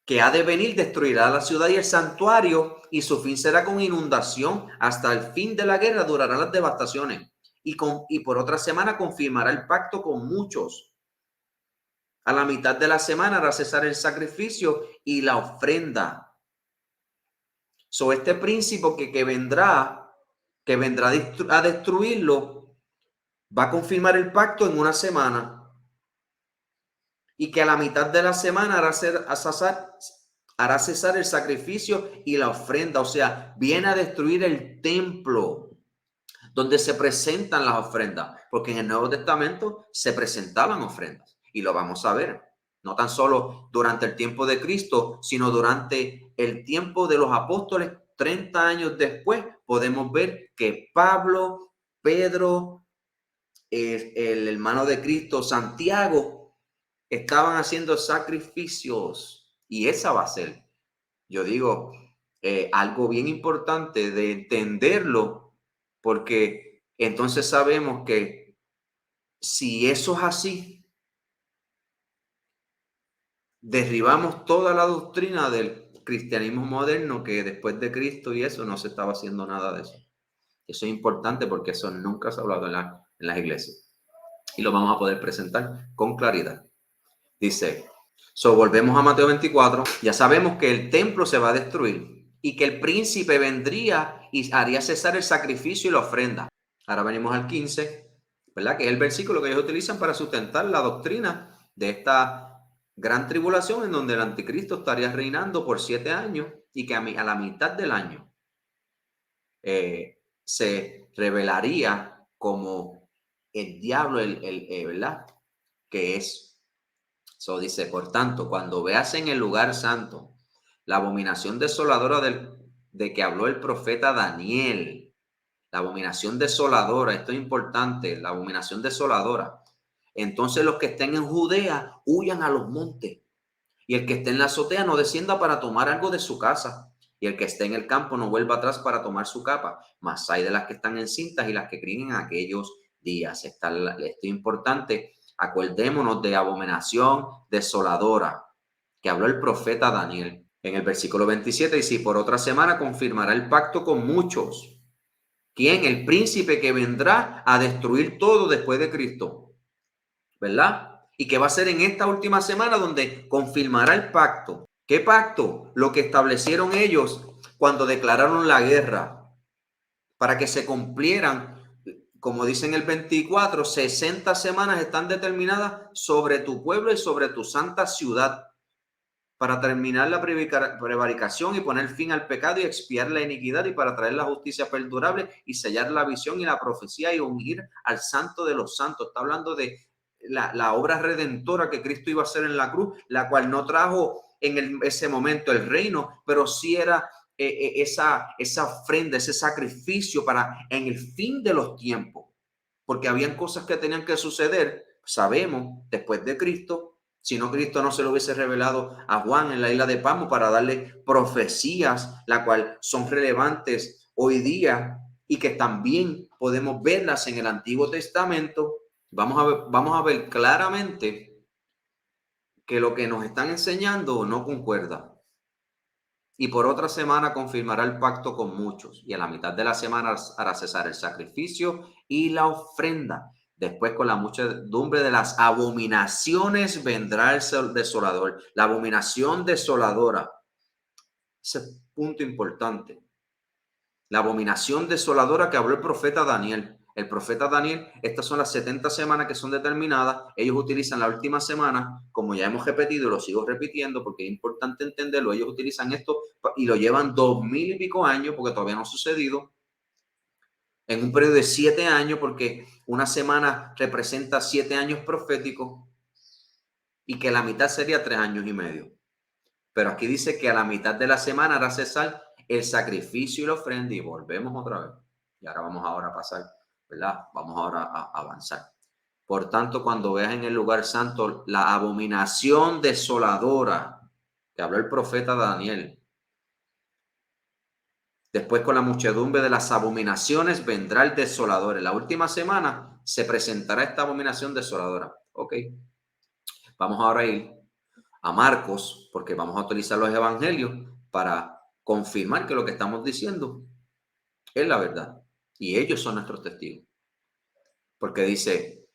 que ha de venir, destruirá la ciudad y el santuario, y su fin será con inundación. Hasta el fin de la guerra durarán las devastaciones. Y por otra semana confirmará el pacto con muchos. A la mitad de la semana hará cesar el sacrificio y la ofrenda. So, este príncipe que vendrá a destruirlo, va a confirmar el pacto en una semana. Y que a la mitad de la semana hará cesar el sacrificio y la ofrenda. O sea, viene a destruir el templo donde se presentan las ofrendas. Porque en el Nuevo Testamento se presentaban ofrendas. Y lo vamos a ver. No tan solo durante el tiempo de Cristo, sino durante el tiempo de los apóstoles. 30 años después podemos ver que Pablo, Pedro, el hermano de Cristo, Santiago, estaban haciendo sacrificios. Y esa va a ser, yo digo, algo bien importante de entenderlo, porque entonces sabemos que si eso es así, derribamos toda la doctrina del cristianismo moderno, que después de Cristo y eso no se estaba haciendo nada de eso. Eso es importante porque eso nunca se ha hablado en las iglesias. Y lo vamos a poder presentar con claridad. Dice, volvemos a Mateo 24. Ya sabemos que el templo se va a destruir y que el príncipe vendría y haría cesar el sacrificio y la ofrenda. Ahora venimos al 15, ¿verdad? Que es el versículo que ellos utilizan para sustentar la doctrina de esta gran tribulación en donde el anticristo estaría reinando por 7 años y que a la mitad del año se revelaría como el diablo, ¿verdad? Que es. So dice, por tanto, cuando veas en el lugar santo la abominación desoladora de que habló el profeta Daniel, la abominación desoladora, esto es importante, la abominación desoladora, entonces los que estén en Judea huyan a los montes, y el que esté en la azotea no descienda para tomar algo de su casa, y el que esté en el campo no vuelva atrás para tomar su capa, mas hay de las que están encintas y las que críen en aquellos días. Esto es importante. Acordémonos de abominación desoladora que habló el profeta Daniel. En el versículo 27 dice, por otra semana confirmará el pacto con muchos. ¿Quién? El príncipe que vendrá a destruir todo después de Cristo. ¿Verdad? Y que va a ser en esta última semana donde confirmará el pacto. ¿Qué pacto? Lo que establecieron ellos cuando declararon la guerra para que se cumplieran. Como dice en el 24, 60 semanas están determinadas sobre tu pueblo y sobre tu santa ciudad para terminar la prevaricación y poner fin al pecado y expiar la iniquidad y para traer la justicia perdurable y sellar la visión y la profecía y ungir al santo de los santos. Está hablando de la obra redentora que Cristo iba a hacer en la cruz, la cual no trajo en ese momento el reino, pero sí era esa ofrenda, ese sacrificio para en el fin de los tiempos, porque habían cosas que tenían que suceder, sabemos, después de Cristo. Si no, Cristo no se lo hubiese revelado a Juan en la isla de Patmos para darle profecías, las cuales son relevantes hoy día y que también podemos verlas en el Antiguo Testamento. Vamos a ver claramente que lo que nos están enseñando no concuerda. Y por otra semana confirmará el pacto con muchos, y a la mitad de la semana hará cesar el sacrificio y la ofrenda. Después, con la muchedumbre de las abominaciones vendrá el desolador. La abominación desoladora. Ese punto importante. La abominación desoladora que habló el profeta Daniel. El profeta Daniel, estas son las 70 semanas que son determinadas. Ellos utilizan la última semana, como ya hemos repetido y lo sigo repitiendo porque es importante entenderlo. Ellos utilizan esto y lo llevan 2000 y pico años porque todavía no ha sucedido. En un periodo de 7 años, porque una semana representa 7 años proféticos y que la mitad sería 3 años y medio. Pero aquí dice que a la mitad de la semana hará cesar el sacrificio y la ofrenda y volvemos otra vez. Y ahora vamos a pasar, ¿verdad? Vamos ahora a avanzar. Por tanto, cuando veas en el lugar santo la abominación desoladora que habló el profeta Daniel, después con la muchedumbre de las abominaciones vendrá el desolador. En la última semana se presentará esta abominación desoladora. Ok. Vamos ahora a ir a Marcos, porque vamos a utilizar los evangelios para confirmar que lo que estamos diciendo es la verdad. Y ellos son nuestros testigos. Porque dice,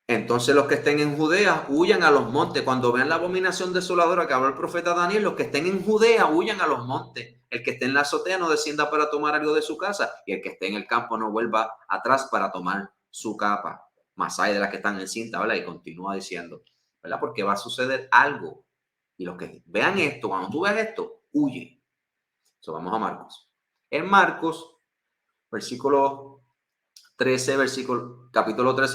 entonces los que estén en Judea huyan a los montes. Cuando vean la abominación desoladora que habló el profeta Daniel, los que estén en Judea huyan a los montes. El que esté en la azotea no descienda para tomar algo de su casa. Y el que esté en el campo no vuelva atrás para tomar su capa. Más hay de las que están en cinta, ¿verdad? Y continúa diciendo, ¿verdad? Porque va a suceder algo. Y los que vean esto, cuando tú veas esto, huye. So, vamos a Marcos. En Marcos, capítulo 13,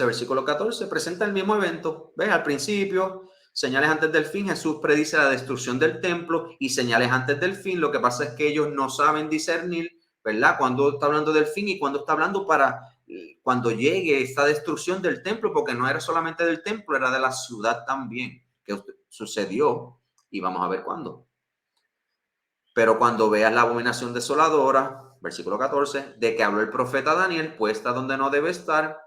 versículo 14, presenta el mismo evento. ¿Ves? Al principio, señales antes del fin, Jesús predice la destrucción del templo y señales antes del fin. Lo que pasa es que ellos no saben discernir, ¿verdad? Cuando está hablando del fin y cuando está hablando cuando llegue esta destrucción del templo, porque no era solamente del templo, era de la ciudad también, que sucedió y vamos a ver cuándo. Pero cuando veas la abominación desoladora, versículo 14, de que habló el profeta Daniel, puesta donde no debe estar,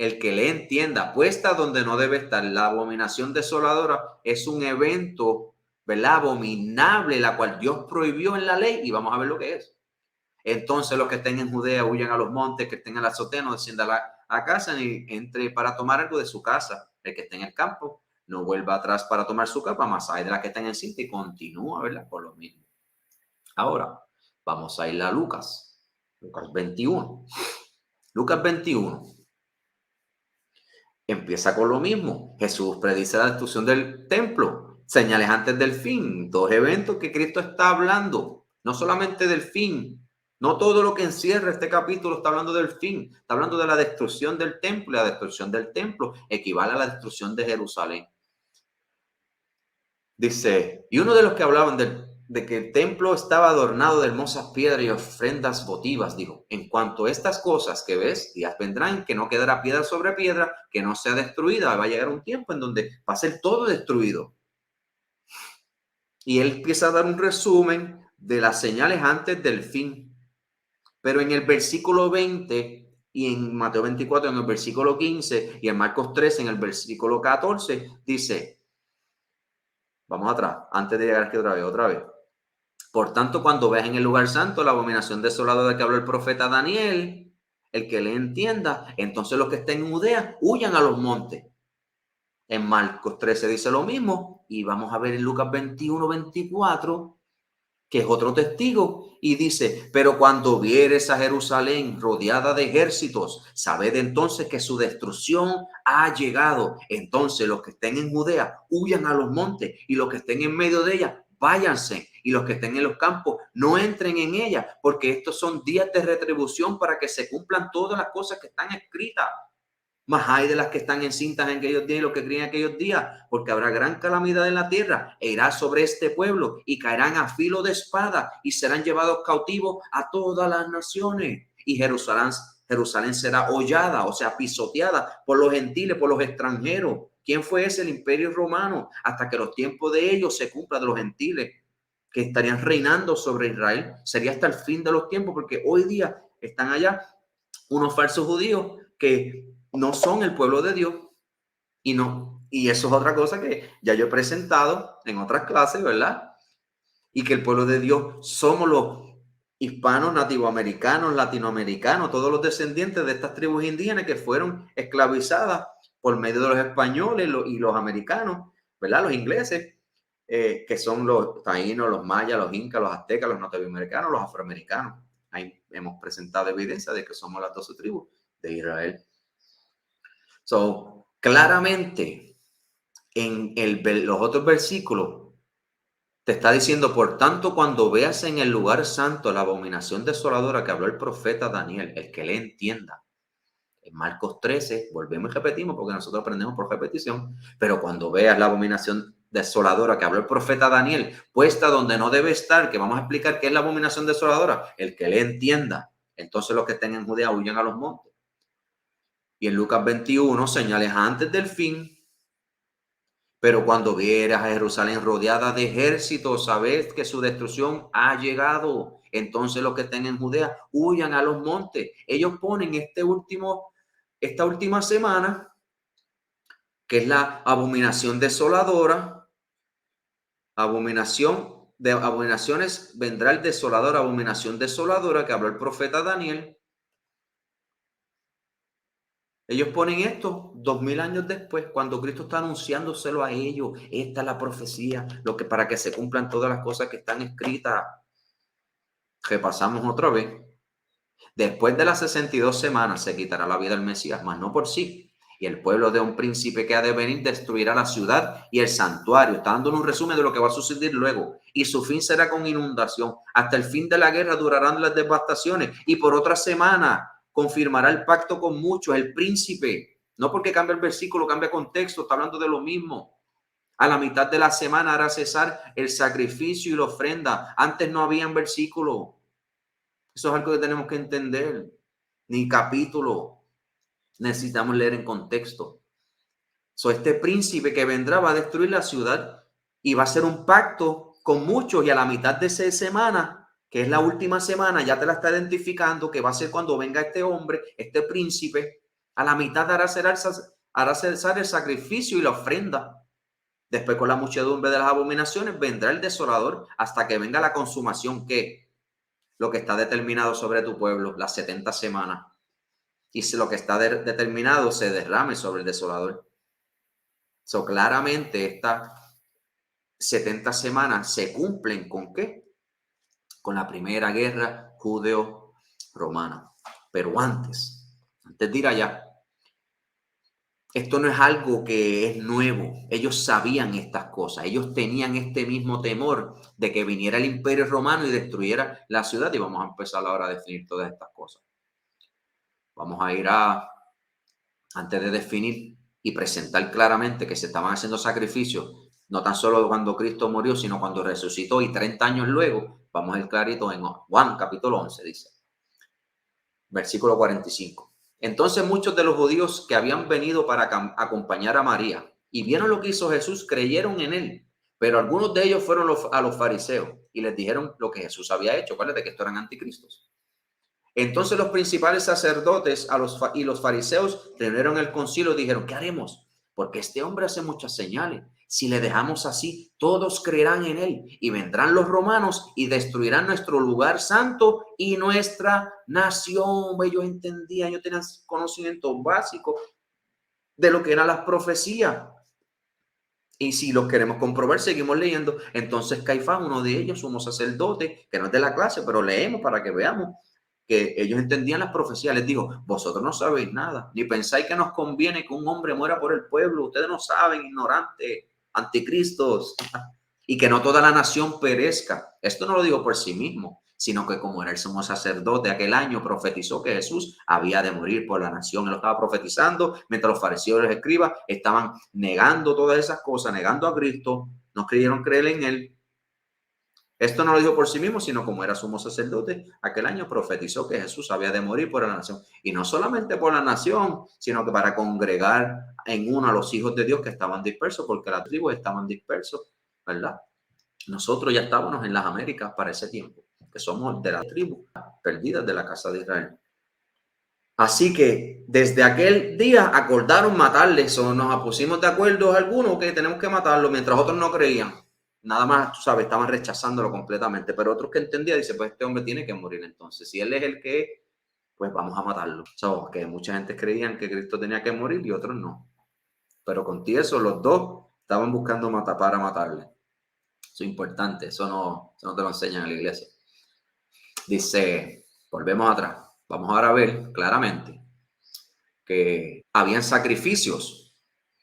el que le entienda, puesta donde no debe estar. La abominación desoladora es un evento, ¿verdad?, abominable, la cual Dios prohibió en la ley, y vamos a ver lo que es. Entonces los que estén en Judea huyan a los montes, que estén en la azotea no descienda a casa, ni entre para tomar algo de su casa. El que esté en el campo no vuelva atrás para tomar su capa, más hay de las que estén en cinta, y continúa, ¿verdad?, por lo mismo. Ahora vamos a ir a Lucas 21. Lucas 21 empieza con lo mismo. Jesús predice la destrucción del templo, señales antes del fin, dos eventos que Cristo está hablando, no solamente del fin, no todo lo que encierra este capítulo está hablando del fin, está hablando de la destrucción del templo, y la destrucción del templo equivale a la destrucción de Jerusalén. Dice, y uno de los que hablaban de que el templo estaba adornado de hermosas piedras y ofrendas votivas, dijo, en cuanto a estas cosas que ves, días vendrán que no quedará piedra sobre piedra, que no sea destruida. Va a llegar un tiempo en donde va a ser todo destruido. Y él empieza a dar un resumen de las señales antes del fin. Pero en el versículo 20 y en Mateo 24, en el versículo 15 y en Marcos 13, en el versículo 14, dice, vamos atrás, antes de llegar aquí otra vez. Por tanto, cuando veas en el lugar santo la abominación desoladora de que habló el profeta Daniel, el que le entienda, entonces los que estén en Judea huyan a los montes. En Marcos 13 dice lo mismo, y vamos a ver en Lucas 21, 24, que es otro testigo, y dice, pero cuando vieres a Jerusalén rodeada de ejércitos, sabed entonces que su destrucción ha llegado. Entonces los que estén en Judea huyan a los montes, y los que estén en medio de ella váyanse, y los que estén en los campos no entren en ella, porque estos son días de retribución para que se cumplan todas las cosas que están escritas. Mas hay de las que están encintas en aquellos días y los que crían en aquellos días, porque habrá gran calamidad en la tierra, e irá sobre este pueblo, y caerán a filo de espada, y serán llevados cautivos a todas las naciones. Y Jerusalén será hollada, o sea, pisoteada por los gentiles, por los extranjeros. ¿Quién fue ese? El Imperio Romano, hasta que los tiempos de ellos se cumplan, de los gentiles que estarían reinando sobre Israel. Sería hasta el fin de los tiempos, porque hoy día están allá unos falsos judíos que no son el pueblo de Dios, y eso es otra cosa que ya yo he presentado en otras clases, ¿verdad? Y que el pueblo de Dios somos los hispanos, nativoamericanos, latinoamericanos, todos los descendientes de estas tribus indígenas que fueron esclavizadas por medio de los españoles y los americanos, ¿verdad? Los ingleses, que son los taínos, los mayas, los incas, los aztecas, los nativoamericanos, los afroamericanos. Ahí hemos presentado evidencia de que somos las 12 tribus de Israel. So, claramente en los otros versículos te está diciendo, por tanto, cuando veas en el lugar santo la abominación desoladora que habló el profeta Daniel, el que le entienda. En Marcos 13, volvemos y repetimos porque nosotros aprendemos por repetición, pero cuando veas la abominación desoladora que habló el profeta Daniel, puesta donde no debe estar, que vamos a explicar qué es la abominación desoladora, el que le entienda, entonces los que estén en Judea huyan a los montes. Y en Lucas 21, señales antes del fin. Pero cuando vieras a Jerusalén rodeada de ejércitos, sabed que su destrucción ha llegado. Entonces los que estén en Judea huyan a los montes. Ellos ponen esta última semana, que es la abominación desoladora. Abominación de abominaciones vendrá el desolador, abominación desoladora que habló el profeta Daniel. Ellos ponen esto 2000 años después, cuando Cristo está anunciándoselo a ellos. Esta es la profecía, para que se cumplan todas las cosas que están escritas. Repasamos otra vez. Después de las 62 semanas se quitará la vida del Mesías, mas no por sí. Y el pueblo de un príncipe que ha de venir destruirá la ciudad y el santuario. Está dando un resumen de lo que va a suceder luego. Y su fin será con inundación. Hasta el fin de la guerra durarán las devastaciones. Y por otra semana confirmará el pacto con muchos, el príncipe. No porque cambia el versículo, cambia contexto, está hablando de lo mismo. A la mitad de la semana hará cesar el sacrificio y la ofrenda. Antes no habían versículo. Eso es algo que tenemos que entender. Ni capítulo. Necesitamos leer en contexto. Este príncipe que vendrá va a destruir la ciudad y va a hacer un pacto con muchos, y a la mitad de esa semana, que es la última semana, ya te la está identificando, que va a ser cuando venga este hombre, este príncipe, A la mitad hará cesar el sacrificio y la ofrenda. Después, con la muchedumbre de las abominaciones, vendrá el desolador hasta que venga la consumación, que lo que está determinado sobre tu pueblo, las 70 semanas. Y si lo que está determinado se derrame sobre el desolador. So, claramente estas 70 semanas se cumplen ¿con qué? Con la primera guerra judeo-romana. Pero antes de ir allá, esto no es algo que es nuevo. Ellos sabían estas cosas. Ellos tenían este mismo temor de que viniera el Imperio Romano y destruyera la ciudad. Y vamos a empezar ahora a definir todas estas cosas. Vamos a ir antes de definir y presentar claramente que se estaban haciendo sacrificios, no tan solo cuando Cristo murió, sino cuando resucitó y 30 años luego. Vamos a ir clarito en Juan capítulo 11, dice, versículo 45. Entonces muchos de los judíos que habían venido para acompañar a María y vieron lo que hizo Jesús, creyeron en él. Pero algunos de ellos fueron a los fariseos y les dijeron lo que Jesús había hecho. Acuérdate que estos eran anticristos. Entonces los principales sacerdotes y los fariseos reunieron el concilio y dijeron, ¿qué haremos? Porque este hombre hace muchas señales. Si le dejamos así, todos creerán en él y vendrán los romanos y destruirán nuestro lugar santo y nuestra nación. Ellos entendían, ellos tenían conocimiento básico de lo que eran las profecías. Y si lo queremos comprobar, seguimos leyendo. Entonces Caifás, uno de ellos, sumo sacerdote, que no es de la clase, pero leemos para que veamos que ellos entendían las profecías. Les dijo, vosotros no sabéis nada, ni pensáis que nos conviene que un hombre muera por el pueblo. Ustedes no saben, ignorantes, anticristos, y que no toda la nación perezca. Esto no lo digo por sí mismo, sino que como era el sumo sacerdote aquel año, profetizó que Jesús había de morir por la nación. Él lo estaba profetizando mientras los fariseos y los escribas estaban negando todas esas cosas, negando a Cristo, no creyeron creer en él. Esto no lo dijo por sí mismo, sino como era sumo sacerdote, aquel año profetizó que Jesús había de morir por la nación. Y no solamente por la nación, sino que para congregar en uno a los hijos de Dios que estaban dispersos, porque las tribus estaban dispersos, ¿verdad? Nosotros ya estábamos en las Américas para ese tiempo, que somos de las tribus perdidas de la casa de Israel. Así que desde aquel día acordaron matarles, o nos pusimos de acuerdo algunos que tenemos que matarlo, mientras otros no creían. Nada más, tú sabes, estaban rechazándolo completamente, pero otros que entendían dicen, pues este hombre tiene que morir entonces. Si él es el que es, pues vamos a matarlo. Que mucha gente creían que Cristo tenía que morir y otros no. Pero con eso los dos estaban buscando para matarle. Eso es importante, eso no te lo enseñan en la iglesia. Dice, volvemos atrás. Vamos ahora a ver claramente que habían sacrificios.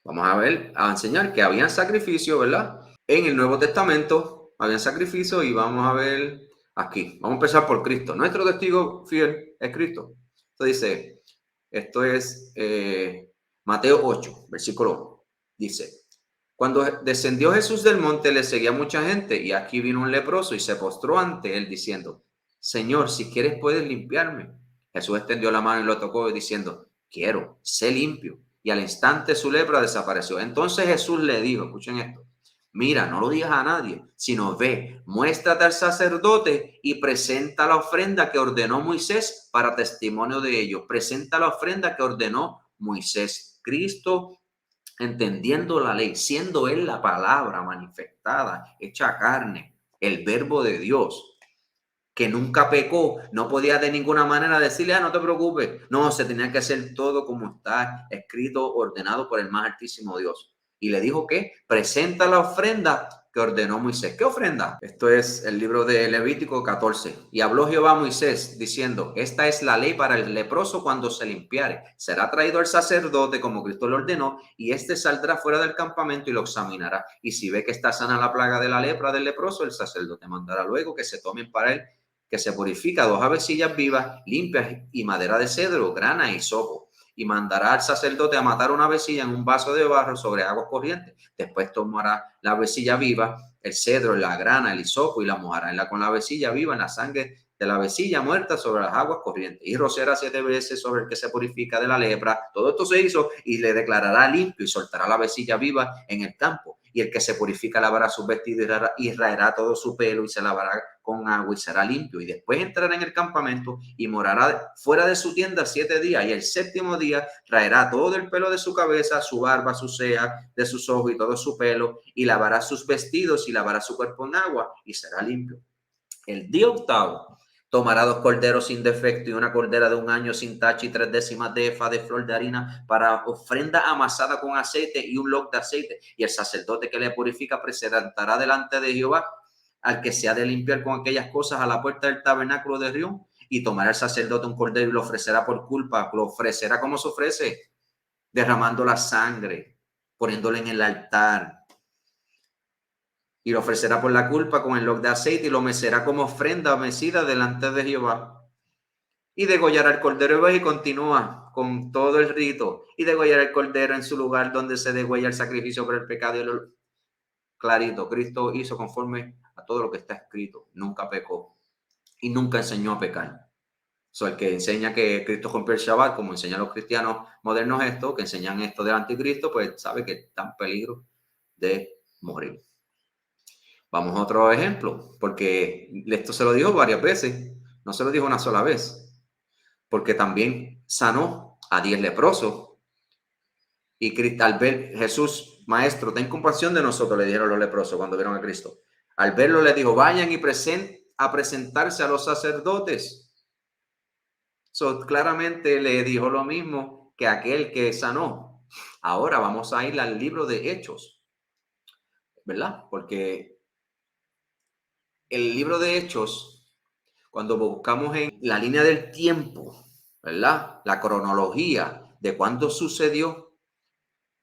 Vamos a enseñar que habían sacrificios, ¿verdad? En el Nuevo Testamento habían sacrificios y vamos a ver aquí. Vamos a empezar por Cristo. Nuestro testigo fiel es Cristo. Entonces dice, esto es Mateo 8, versículo 1. Dice, cuando descendió Jesús del monte, le seguía mucha gente y aquí vino un leproso y se postró ante él diciendo, Señor, si quieres puedes limpiarme. Jesús extendió la mano y lo tocó diciendo, quiero, sé limpio. Y al instante su lepra desapareció. Entonces Jesús le dijo, escuchen esto, mira, no lo digas a nadie, sino ve, muéstrate al sacerdote y presenta la ofrenda que ordenó Moisés para testimonio de ellos. Presenta la ofrenda que ordenó Moisés. Cristo, entendiendo la ley, siendo él la palabra manifestada, hecha carne, el verbo de Dios, que nunca pecó, no podía de ninguna manera decirle, no te preocupes. No, se tenía que hacer todo como está escrito, ordenado por el más altísimo Dios. Y le dijo que presenta la ofrenda que ordenó Moisés. ¿Qué ofrenda? Esto es el libro de Levítico 14. Y habló Jehová a Moisés diciendo, esta es la ley para el leproso cuando se limpiare. Será traído al sacerdote como Cristo lo ordenó y éste saldrá fuera del campamento y lo examinará. Y si ve que está sana la plaga de la lepra del leproso, el sacerdote mandará luego que se tomen para él, que se purifica 2 avecillas vivas, limpias y madera de cedro, grana y hisopo. Y mandará al sacerdote a matar una avecilla en un vaso de barro sobre aguas corrientes. Después tomará la avecilla viva, el cedro, la grana, el hisopo y la mojará con la avecilla viva en la sangre de la avecilla muerta sobre las aguas corrientes. Y rociará 7 veces sobre el que se purifica de la lepra. Todo esto se hizo y le declarará limpio y soltará la avecilla viva en el campo. y el que se purifica lavará sus vestidos y raerá todo su pelo y se lavará con agua y será limpio. Y después entrará en el campamento y morará fuera de su tienda 7 días. Y el 7º día raerá todo el pelo de su cabeza, su barba, su ceja, de sus ojos y todo su pelo, y lavará sus vestidos y lavará su cuerpo en agua y será limpio. El día 8º tomará 2 corderos sin defecto y una cordera de 1 año sin tacha y 3/10 de efa de flor de harina para ofrenda amasada con aceite y un log de aceite. Y el sacerdote que le purifica presentará delante de Jehová al que se ha de limpiar con aquellas cosas a la puerta del tabernáculo de Rión. Y tomará el sacerdote un cordero y lo ofrecerá por culpa. Lo ofrecerá como se ofrece, derramando la sangre, poniéndole en el altar. Y lo ofrecerá por la culpa con el log de aceite y lo mecerá como ofrenda mecida delante de Jehová. Y degollará el cordero y continúa con todo el rito. Y degollará el cordero en su lugar donde se degüella el sacrificio por el pecado. Y clarito, Cristo hizo conforme a todo lo que está escrito. Nunca pecó y nunca enseñó a pecar. El que enseña que Cristo rompió el Shabbat, como enseñan los cristianos modernos esto, que enseñan esto del anticristo, pues sabe que está en peligro de morir. Vamos a otro ejemplo, porque esto se lo dijo varias veces, no se lo dijo una sola vez, porque también sanó a 10 leprosos. Y al ver Jesús, maestro, ten compasión de nosotros, le dijeron los leprosos cuando vieron a Cristo. Al verlo le dijo, vayan y a presentarse a los sacerdotes. Claramente le dijo lo mismo que aquel que sanó. Ahora vamos a ir al libro de Hechos, ¿verdad? Porque el libro de Hechos, cuando buscamos en la línea del tiempo, ¿verdad? La cronología de cuándo sucedió,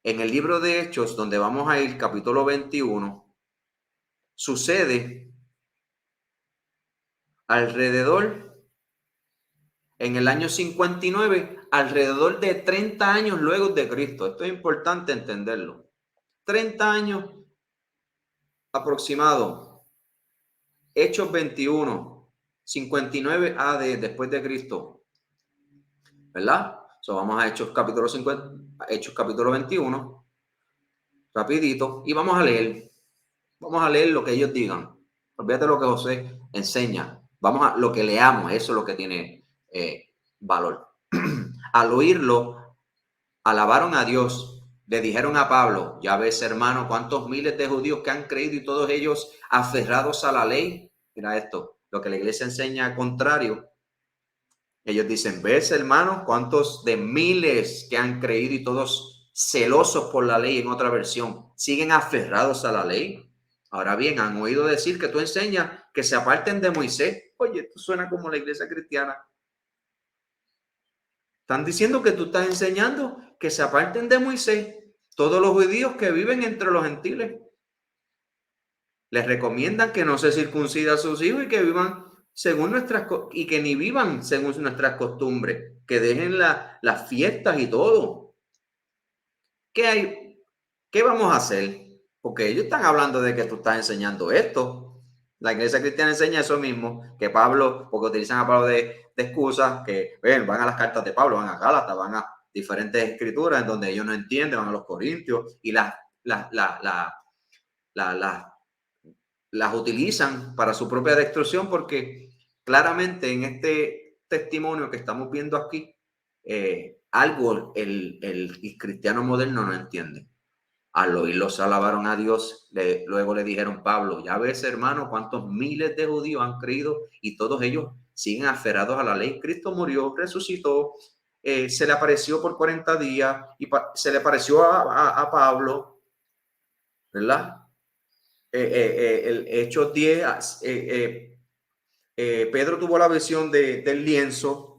en el libro de Hechos, donde vamos a ir, capítulo 21, sucede alrededor, en el año 59, alrededor de 30 años luego de Cristo. Esto es importante entenderlo. 30 años aproximado. Hechos 21, 59 AD, después de Cristo. ¿Verdad? Vamos a Hechos capítulo 50, Hechos capítulo 21, rapidito, y vamos a leer. Vamos a leer lo que ellos digan. Olvídate lo que José enseña. Vamos a lo que leamos, eso es lo que tiene valor. Al oírlo, alabaron a Dios. Le dijeron a Pablo, ya ves, hermano, cuántos miles de judíos que han creído y todos ellos aferrados a la ley. Mira esto, lo que la iglesia enseña al contrario. Ellos dicen, ves, hermano, cuántos de miles que han creído y todos celosos por la ley, en otra versión, siguen aferrados a la ley. Ahora bien, han oído decir que tú enseñas que se aparten de Moisés. Oye, esto suena como la iglesia cristiana. Están diciendo que tú estás enseñando que se aparten de Moisés todos los judíos que viven entre los gentiles. Les recomiendan que no se circuncida a sus hijos y que vivan según y que ni vivan según nuestras costumbres, que dejen las fiestas y todo. ¿Qué hay? ¿Qué vamos a hacer? Porque ellos están hablando de que tú estás enseñando esto. La iglesia cristiana enseña eso mismo, que Pablo, porque utilizan a Pablo de excusas, que van a las cartas de Pablo, van a Gálatas, van a diferentes escrituras en donde ellos no entienden, van a los Corintios y las utilizan para su propia destrucción, porque claramente en este testimonio que estamos viendo aquí, algo el cristiano moderno no entiende. Al oírlos alabaron a Dios, luego le dijeron, Pablo, ya ves, hermano, cuántos miles de judíos han creído y todos ellos siguen aferrados a la ley. Cristo murió, resucitó, se le apareció por 40 días y se le apareció a Pablo, ¿verdad? El Hechos 10, Pedro tuvo la visión del lienzo,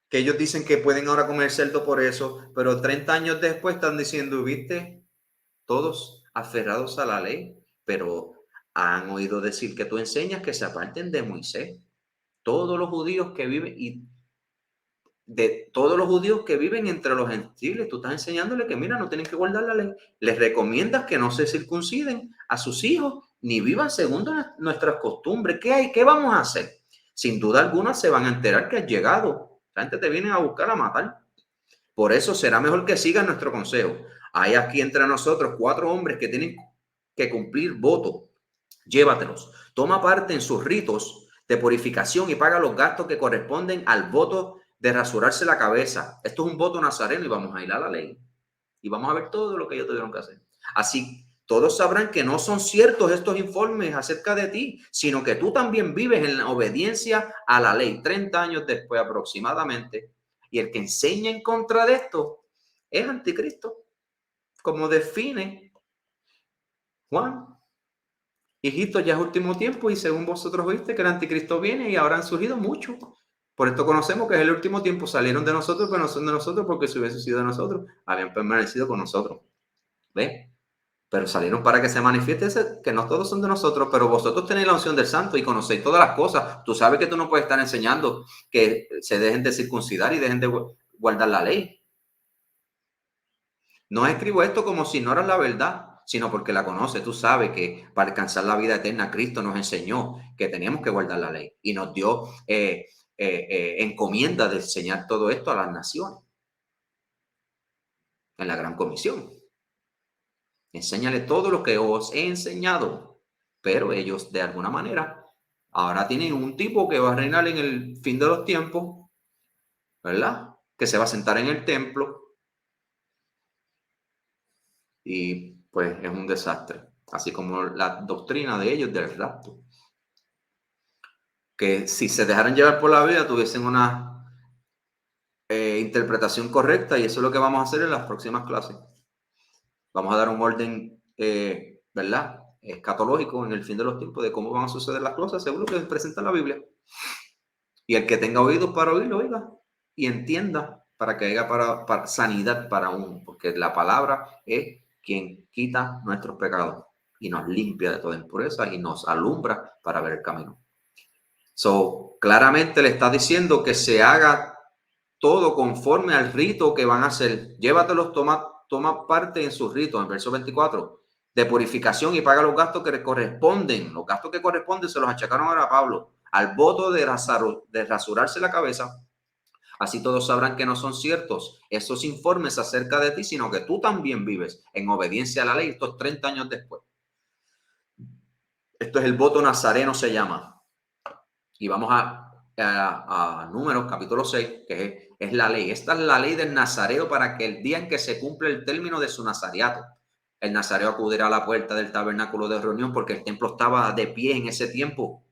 que ellos dicen que pueden ahora comer cerdo por eso, pero 30 años después están diciendo, viste, todos aferrados a la ley, pero han oído decir que tú enseñas que se aparten de Moisés. Todos los judíos que viven entre los gentiles, tú estás enseñándole que mira, no tienen que guardar la ley. Les recomiendas que no se circunciden a sus hijos ni vivan según nuestras costumbres. ¿Qué hay? ¿Qué vamos a hacer? Sin duda alguna se van a enterar que has llegado. La gente te viene a buscar a matar. Por eso será mejor que sigan nuestro consejo. Hay aquí entre nosotros 4 hombres que tienen que cumplir voto. Llévatelos. Toma parte en sus ritos de purificación y paga los gastos que corresponden al voto de rasurarse la cabeza. Esto es un voto nazareno y vamos a ir a la ley. Y vamos a ver todo lo que ellos tuvieron que hacer. Así, todos sabrán que no son ciertos estos informes acerca de ti, sino que tú también vives en la obediencia a la ley. 30 años después aproximadamente. Y el que enseña en contra de esto es anticristo, como define Juan. Hijitos, ya es último tiempo y según vosotros oíste que el anticristo viene y ahora han surgido muchos. Por esto conocemos que es el último tiempo. Salieron de nosotros, pero no son de nosotros, porque si hubiesen sido de nosotros, habían permanecido con nosotros. ¿Ves? Pero salieron para que se manifieste que no todos son de nosotros, pero vosotros tenéis la unción del santo y conocéis todas las cosas. Tú sabes que tú no puedes estar enseñando que se dejen de circuncidar y dejen de guardar la ley. No escribo esto como si ignoras la verdad, sino porque la conoces. Tú sabes que para alcanzar la vida eterna, Cristo nos enseñó que teníamos que guardar la ley y nos dio encomienda de enseñar todo esto a las naciones en la gran comisión. Enséñale todo lo que os he enseñado, pero ellos de alguna manera ahora tienen un tipo que va a reinar en el fin de los tiempos, ¿verdad? Que se va a sentar en el templo y pues es un desastre, así como la doctrina de ellos del rapto, que si se dejaran llevar por la vida tuviesen una interpretación correcta, y eso es lo que vamos a hacer en las próximas clases. Vamos a dar un orden, ¿verdad? Escatológico en el fin de los tiempos de cómo van a suceder las cosas según lo que presenta la Biblia. Y el que tenga oídos para oír, lo oiga y entienda para que haya para sanidad para uno, porque la palabra es quien quita nuestros pecados y nos limpia de toda impureza y nos alumbra para ver el camino. So, claramente le está diciendo que se haga todo conforme al rito que van a hacer. Llévatelos, toma parte en sus ritos, en verso 24, de purificación y paga los gastos que corresponden. Los gastos que corresponden se los achacaron ahora a Pablo, al voto de rasurarse la cabeza. Así todos sabrán que no son ciertos esos informes acerca de ti, sino que tú también vives en obediencia a la ley estos 30 años después. Esto es el voto nazareno, se llama. Y vamos a Números, capítulo 6, que es la ley. Esta es la ley del nazareo para que el día en que se cumple el término de su nazariato, el nazareo acudirá a la puerta del tabernáculo de reunión, porque el templo estaba de pie en ese tiempo,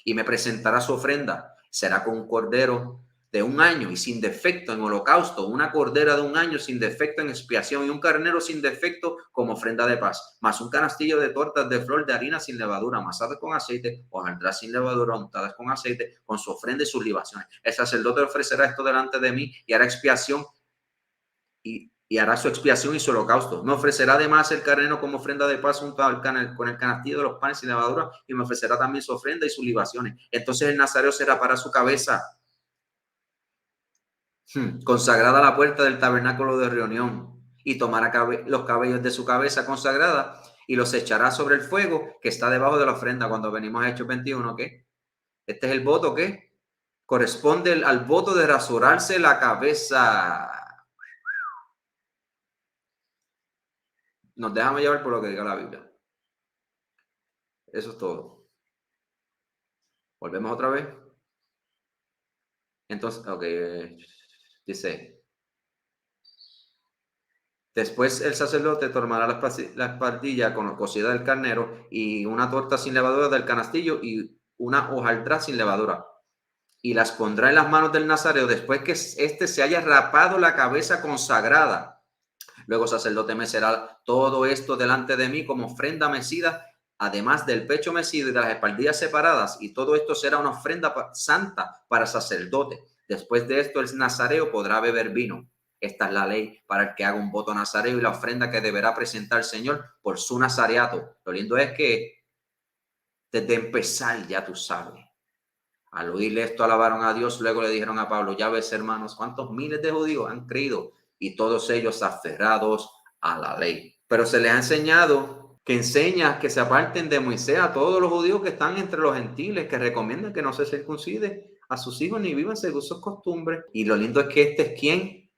y me presentará su ofrenda. Será con un cordero de 1 año y sin defecto en holocausto, una cordera de 1 año sin defecto en expiación y un carnero sin defecto como ofrenda de paz, más un canastillo de tortas de flor de harina sin levadura, amasadas con aceite, hojaldras sin levadura, untadas con aceite, con su ofrenda y sus libaciones. El sacerdote ofrecerá esto delante de mí y hará expiación y hará su expiación y su holocausto. Me ofrecerá además el carnero como ofrenda de paz junto al con el canastillo de los panes sin levadura, y me ofrecerá también su ofrenda y sus libaciones. Entonces el nazareo será para su cabeza, consagrada a la puerta del tabernáculo de reunión, y tomará los cabellos de su cabeza consagrada y los echará sobre el fuego que está debajo de la ofrenda. Cuando venimos a Hechos 21, ¿qué? Este es el voto que corresponde al voto de rasurarse la cabeza. Nos dejamos llevar por lo que diga la Biblia. Eso es todo. Volvemos otra vez. Entonces, ok, dice: después el sacerdote tomará la espaldilla con la cocida del carnero y una torta sin levadura del canastillo y una hojaldra sin levadura, y las pondrá en las manos del nazareo después que éste se haya rapado la cabeza consagrada. Luego el sacerdote mecerá todo esto delante de mí como ofrenda mecida, además del pecho mecido y de las espaldillas separadas, y todo esto será una ofrenda santa para sacerdote. Después de esto el nazareo podrá beber vino. Esta es la ley para el que haga un voto nazareo y la ofrenda que deberá presentar el Señor por su nazareato. Lo lindo es que desde empezar ya tú sabes. Al oírle esto alabaron a Dios, luego le dijeron a Pablo: ya ves, hermanos, cuántos miles de judíos han creído, y todos ellos aferrados a la ley. Pero se les ha enseñado que enseña que se aparten de Moisés a todos los judíos que están entre los gentiles, que recomiendan que no se circuncide a sus hijos ni vivan según sus costumbres. Y lo lindo es que este es quien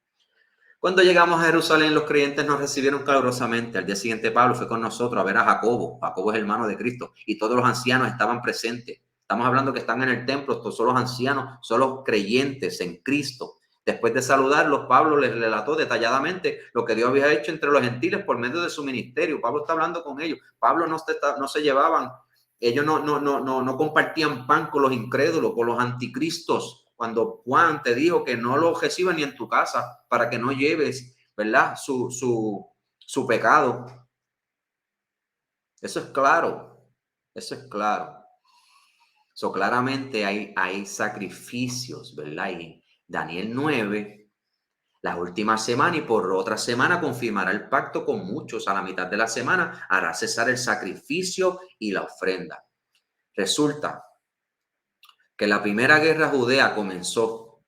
Cuando llegamos a Jerusalén, los creyentes nos recibieron calurosamente. Al día siguiente, Pablo fue con nosotros a ver a Jacobo. Jacobo es hermano de Cristo y todos los ancianos estaban presentes. Estamos hablando que están en el templo, estos son los ancianos, son los creyentes en Cristo. Después de saludarlos, Pablo les relató detalladamente lo que Dios había hecho entre los gentiles por medio de su ministerio. Pablo está hablando con ellos. Pablo no se llevaban, ellos no compartían pan con los incrédulos, con los anticristos. Cuando Juan te dijo que no lo recibas ni en tu casa para que no lleves, ¿verdad? Su pecado. Eso es claro. Eso es claro. So, claramente hay sacrificios, ¿verdad? Y Daniel 9, la última semana y por otra semana confirmará el pacto con muchos. A la mitad de la semana hará cesar el sacrificio y la ofrenda. Resulta que la primera guerra judea comenzó,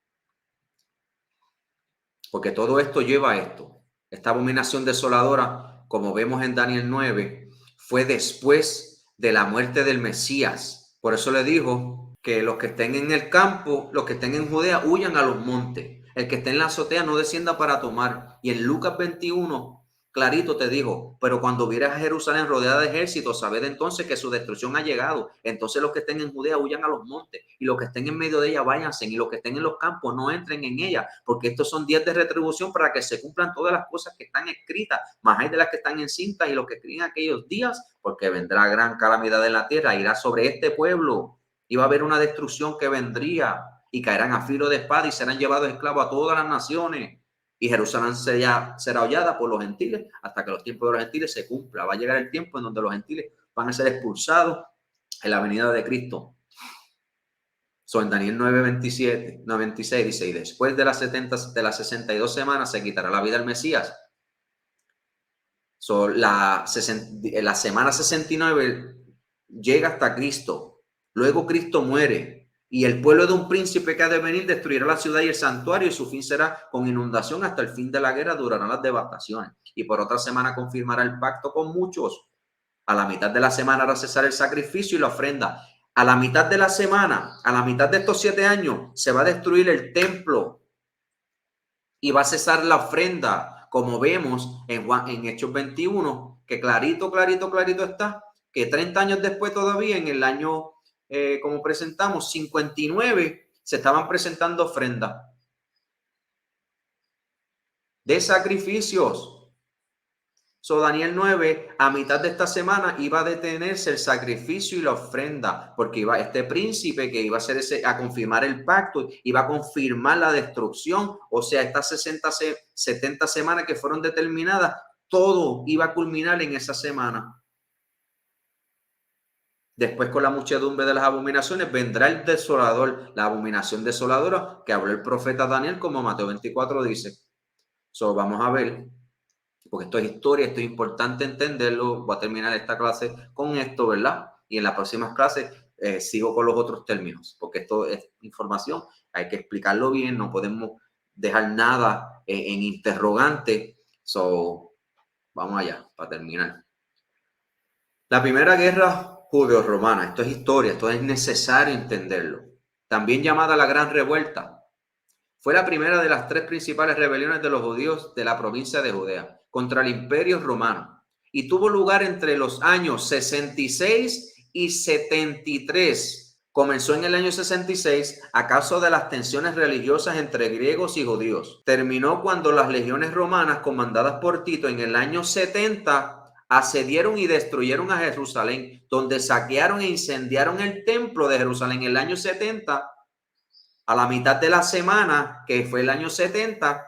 porque todo esto lleva a esto. Esta abominación desoladora, como vemos en Daniel 9, fue después de la muerte del Mesías. Por eso le dijo que los que estén en el campo, los que estén en Judea, huyan a los montes. El que esté en la azotea no descienda para tomar. Y en Lucas 21, clarito te dijo, pero cuando vieras a Jerusalén rodeada de ejércitos, sabed entonces que su destrucción ha llegado. Entonces los que estén en Judea huyan a los montes, y los que estén en medio de ella váyanse, y los que estén en los campos no entren en ella, porque estos son días de retribución para que se cumplan todas las cosas que están escritas, más hay de las que están en cinta, y los que escriben aquellos días, porque vendrá gran calamidad en la tierra, irá sobre este pueblo, y va a haber una destrucción que vendría, y caerán a filo de espada, y serán llevados esclavos a todas las naciones. Y Jerusalén será hollada por los gentiles hasta que los tiempos de los gentiles se cumpla. Va a llegar el tiempo en donde los gentiles van a ser expulsados en la venida de Cristo. En Daniel 9:26 dice, y después de las 62 semanas se quitará la vida al Mesías. La semana 69 llega hasta Cristo. Luego Cristo muere. Y el pueblo de un príncipe que ha de venir destruirá la ciudad y el santuario, y su fin será con inundación. Hasta el fin de la guerra durarán las devastaciones. Y por otra semana confirmará el pacto con muchos. A la mitad de la semana hará cesar el sacrificio y la ofrenda. A la mitad de la semana, a la mitad de estos 7 años, se va a destruir el templo y va a cesar la ofrenda, como vemos en Hechos 21, que clarito está, que 30 años después todavía, en el año como presentamos 59, se estaban presentando ofrendas de sacrificios. Daniel 9, a mitad de esta semana iba a detenerse el sacrificio y la ofrenda, porque iba este príncipe que iba a hacer a confirmar el pacto, iba a confirmar la destrucción. O sea, estas 70 semanas que fueron determinadas, todo iba a culminar en esa semana. Después, con la muchedumbre de las abominaciones, vendrá el desolador, la abominación desoladora que habló el profeta Daniel, como Mateo 24 dice. Vamos a ver, porque esto es historia, esto es importante entenderlo. Voy a terminar esta clase con esto, ¿verdad? Y en las próximas clases sigo con los otros términos, porque esto es información, hay que explicarlo bien, no podemos dejar nada en interrogante. Vamos allá, para terminar. La primera guerra judeo-romana, esto es historia, esto es necesario entenderlo. También llamada la Gran Revuelta, fue la primera de las 3 principales rebeliones de los judíos de la provincia de Judea contra el Imperio Romano, y tuvo lugar entre los años 66 y 73. Comenzó en el año 66 a causa de las tensiones religiosas entre griegos y judíos. Terminó cuando las legiones romanas, comandadas por Tito, en el año 70 asediaron y destruyeron a Jerusalén, donde saquearon e incendiaron el templo de Jerusalén. En el año 70, a la mitad de la semana, que fue el año 70,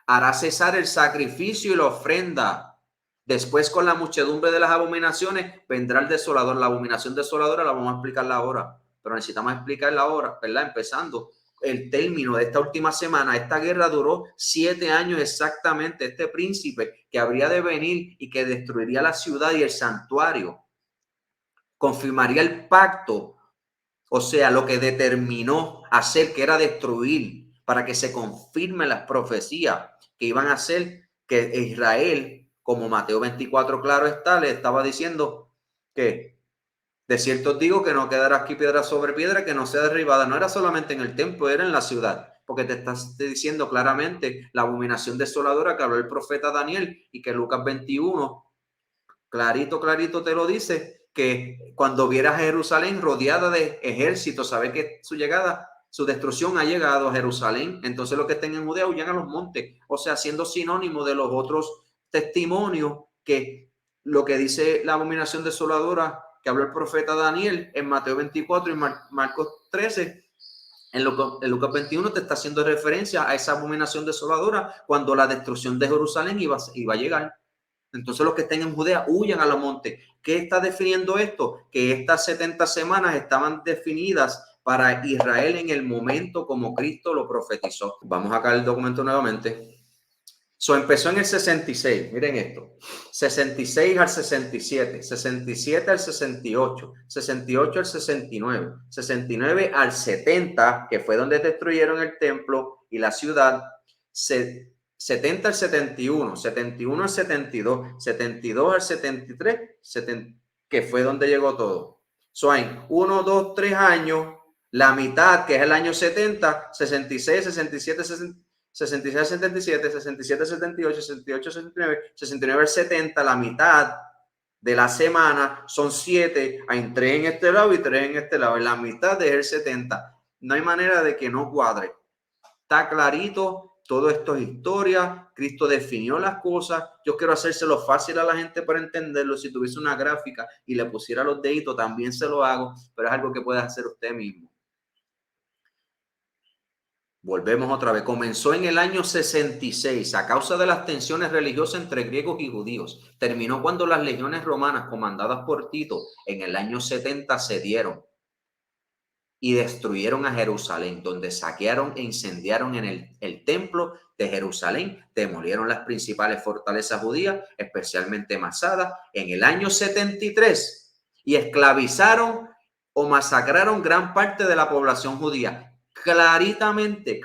hará cesar el sacrificio y la ofrenda. Después, con la muchedumbre de las abominaciones, vendrá el desolador. La abominación desoladora la vamos a explicarla ahora, pero necesitamos explicarla ahora, ¿verdad? Empezando el término de esta última semana. Esta guerra duró 7 años exactamente. Este príncipe que habría de venir y que destruiría la ciudad y el santuario, confirmaría el pacto, o sea, lo que determinó hacer, que era destruir, para que se confirmen las profecías que iban a hacer que Israel, como Mateo 24 claro está, le estaba diciendo que de cierto os digo que no quedará aquí piedra sobre piedra que no sea derribada. No era solamente en el templo, era en la ciudad. porque te estás diciendo claramente la abominación desoladora que habló el profeta Daniel y que Lucas 21 clarito te lo dice, que cuando vieras a Jerusalén rodeada de ejércitos, sabe que su llegada, su destrucción ha llegado a Jerusalén, entonces los que estén en Judea huyan a los montes, o sea, siendo sinónimo de los otros testimonios que lo que dice la abominación desoladora que habló el profeta Daniel en Mateo 24 y Marcos 13. En Lucas 21 te está haciendo referencia a esa abominación desoladora cuando la destrucción de Jerusalén iba a llegar. Entonces los que estén en Judea huyan a los montes. ¿Qué está definiendo esto? Que estas 70 semanas estaban definidas para Israel en el momento como Cristo lo profetizó. Vamos acá al documento nuevamente. Empezó en el 66, miren esto, 66 al 67, 67 al 68, 68 al 69, 69 al 70, que fue donde destruyeron el templo y la ciudad, 70 al 71, 71 al 72, 72 al 73, que fue donde llegó todo. Hay 1, 2, 3 años, la mitad, que es el año 70, 66, 67, 66, 77, 67, 78, 68, 69, 69 al 70, la mitad de la semana son 7, hay 3 en este lado y 3 en este lado, en la mitad es el 70. No hay manera de que no cuadre. Está clarito, todo esto es historia, Cristo definió las cosas. Yo quiero hacérselo fácil a la gente para entenderlo. Si tuviese una gráfica y le pusiera los deditos, también se lo hago, pero es algo que puede hacer usted mismo. Volvemos otra vez. Comenzó en el año 66 a causa de las tensiones religiosas entre griegos y judíos. Terminó cuando las legiones romanas comandadas por Tito en el año 70 cedieron y destruyeron a Jerusalén, donde saquearon e incendiaron en el templo de Jerusalén, demolieron las principales fortalezas judías, especialmente Masada, en el año 73 y esclavizaron o masacraron gran parte de la población judía. Claramente,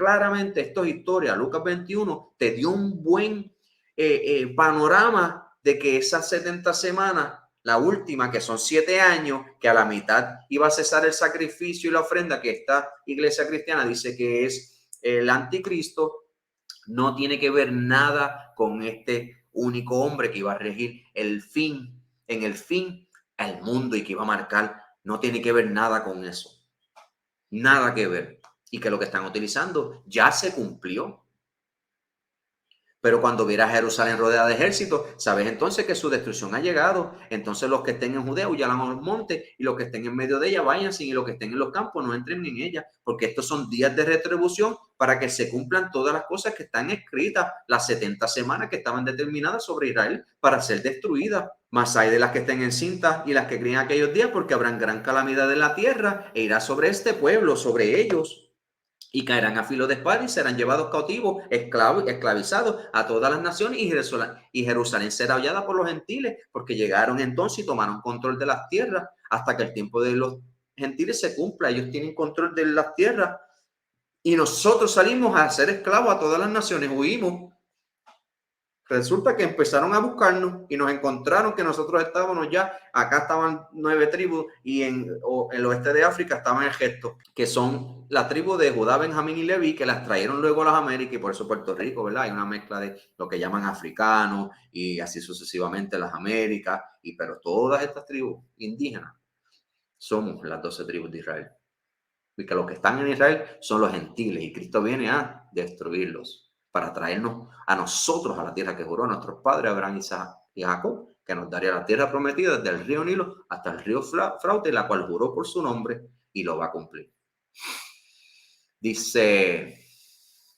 esto es historia. Lucas 21 te dio un buen panorama de que esas 70 semanas, la última, que son 7 años, que a la mitad iba a cesar el sacrificio y la ofrenda, que esta iglesia cristiana dice que es el anticristo, no tiene que ver nada con este único hombre que iba a regir el fin el mundo y que iba a marcar. No tiene que ver nada con eso. Nada que ver. Y que lo que están utilizando ya se cumplió. Pero cuando viera a Jerusalén rodeada de ejércitos, sabes entonces que su destrucción ha llegado. Entonces los que estén en Judea huyan a los montes y los que estén en medio de ella váyanse, y los que estén en los campos no entren en ella, porque estos son días de retribución para que se cumplan todas las cosas que están escritas, las 70 semanas que estaban determinadas sobre Israel para ser destruidas. Mas hay de las que estén encintas y las que críen aquellos días, porque habrán gran calamidad en la tierra e irá sobre este pueblo, sobre ellos. Y caerán a filo de espada y serán llevados cautivos, esclavizados a todas las naciones, y Jerusalén será hollada por los gentiles, porque llegaron entonces y tomaron control de las tierras hasta que el tiempo de los gentiles se cumpla. Ellos tienen control de las tierras y nosotros salimos a ser esclavos a todas las naciones, huimos. Resulta que empezaron a buscarnos y nos encontraron que nosotros estábamos ya, acá estaban 9 tribus y en el oeste de África estaban Egipto, que son la tribu de Judá, Benjamín y Leví, que las trajeron luego a las Américas, y por eso Puerto Rico, ¿verdad? Hay una mezcla de lo que llaman africanos y así sucesivamente las Américas, pero todas estas tribus indígenas somos las 12 tribus de Israel. Y que los que están en Israel son los gentiles y Cristo viene a destruirlos, para traernos a nosotros a la tierra que juró a nuestros padres, Abraham, Isaac y Jacob, que nos daría la tierra prometida desde el río Nilo hasta el río Fraute, la cual juró por su nombre y lo va a cumplir. Dice,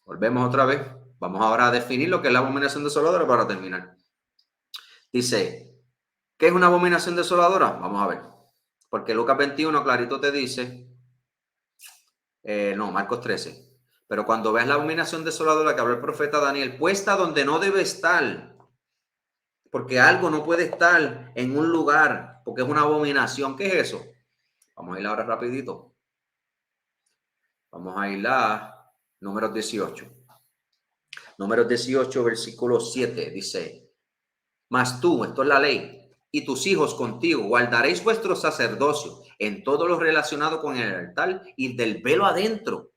volvemos otra vez, vamos ahora a definir lo que es la abominación desoladora para terminar. Dice, ¿qué es una abominación desoladora? Vamos a ver, porque Lucas 21 clarito te dice, Marcos 13. Pero cuando veas la abominación desoladora que habló el profeta Daniel, puesta donde no debe estar, porque algo no puede estar en un lugar, porque es una abominación. ¿Qué es eso? Vamos a ir ahora rapidito. Vamos a ir a Números 18. Números 18, versículo 7, dice, mas tú, esto es la ley, y tus hijos contigo, guardaréis vuestro sacerdocio en todo lo relacionado con el altar y del velo adentro.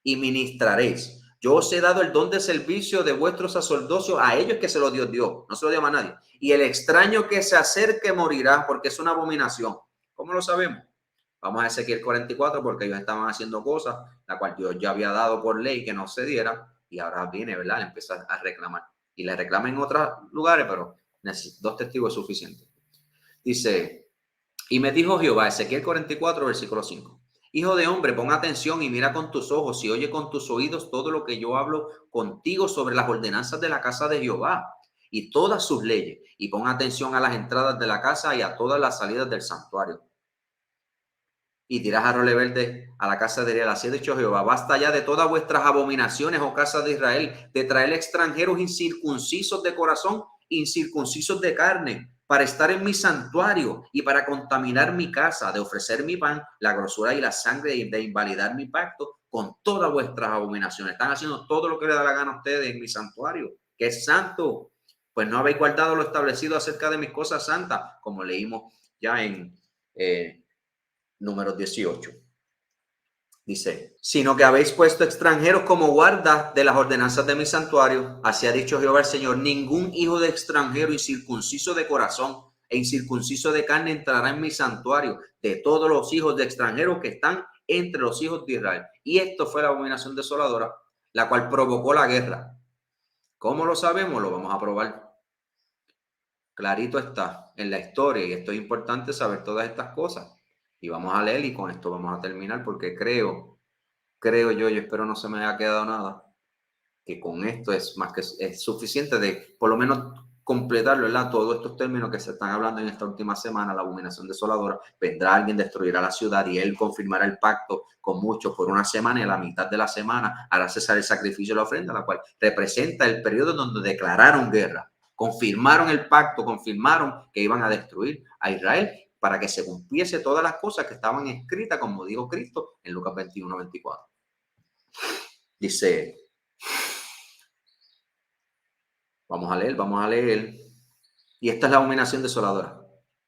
y ministraréis. Yo os he dado el don de servicio de vuestro sacerdocio a ellos, que se lo dio Dios, no se lo dio a nadie. Y el extraño que se acerque morirá, porque es una abominación. ¿Cómo lo sabemos? Vamos a Ezequiel 44, porque ellos estaban haciendo cosas, la cual Dios ya había dado por ley que no se diera, y ahora viene, ¿verdad? Empieza a reclamar. Y le reclaman en otros lugares, pero 2 testigos es suficiente. Dice, y me dijo Jehová, Ezequiel 44, versículo 5. Hijo de hombre, pon atención y mira con tus ojos y oye con tus oídos todo lo que yo hablo contigo sobre las ordenanzas de la casa de Jehová y todas sus leyes. Y pon atención a las entradas de la casa y a todas las salidas del santuario. Y dirás a Roleverde, a la casa de Israel, así ha dicho Jehová, basta ya de todas vuestras abominaciones, oh casa de Israel, de traer extranjeros incircuncisos de corazón, incircuncisos de carne, para estar en mi santuario y para contaminar mi casa, de ofrecer mi pan, la grosura y la sangre, y de invalidar mi pacto con todas vuestras abominaciones. Están haciendo todo lo que le da la gana a ustedes en mi santuario, que es santo. Pues no habéis guardado lo establecido acerca de mis cosas santas, como leímos ya en Números 18. Dice, sino que habéis puesto extranjeros como guarda de las ordenanzas de mi santuario. Así ha dicho Jehová el Señor, ningún hijo de extranjero incircunciso de corazón e incircunciso de carne entrará en mi santuario, de todos los hijos de extranjeros que están entre los hijos de Israel. Y esto fue la abominación desoladora, la cual provocó la guerra. ¿Cómo lo sabemos? Lo vamos a probar. Clarito está en la historia, y esto es importante saber todas estas cosas. Y vamos a leer, y con esto vamos a terminar, porque creo yo espero no se me haya quedado nada, que con esto es más que es suficiente de por lo menos completarlo, ¿verdad? Todos estos términos que se están hablando en esta última semana, la abominación desoladora. Vendrá alguien, destruirá la ciudad y él confirmará el pacto con muchos por una semana, y a la mitad de la semana hará cesar el sacrificio y la ofrenda, la cual representa el periodo donde declararon guerra, confirmaron el pacto, confirmaron que iban a destruir a Israel, para que se cumpliese todas las cosas que estaban escritas, como dijo Cristo en Lucas 21, 24. Dice, vamos a leer. Y esta es la abominación desoladora.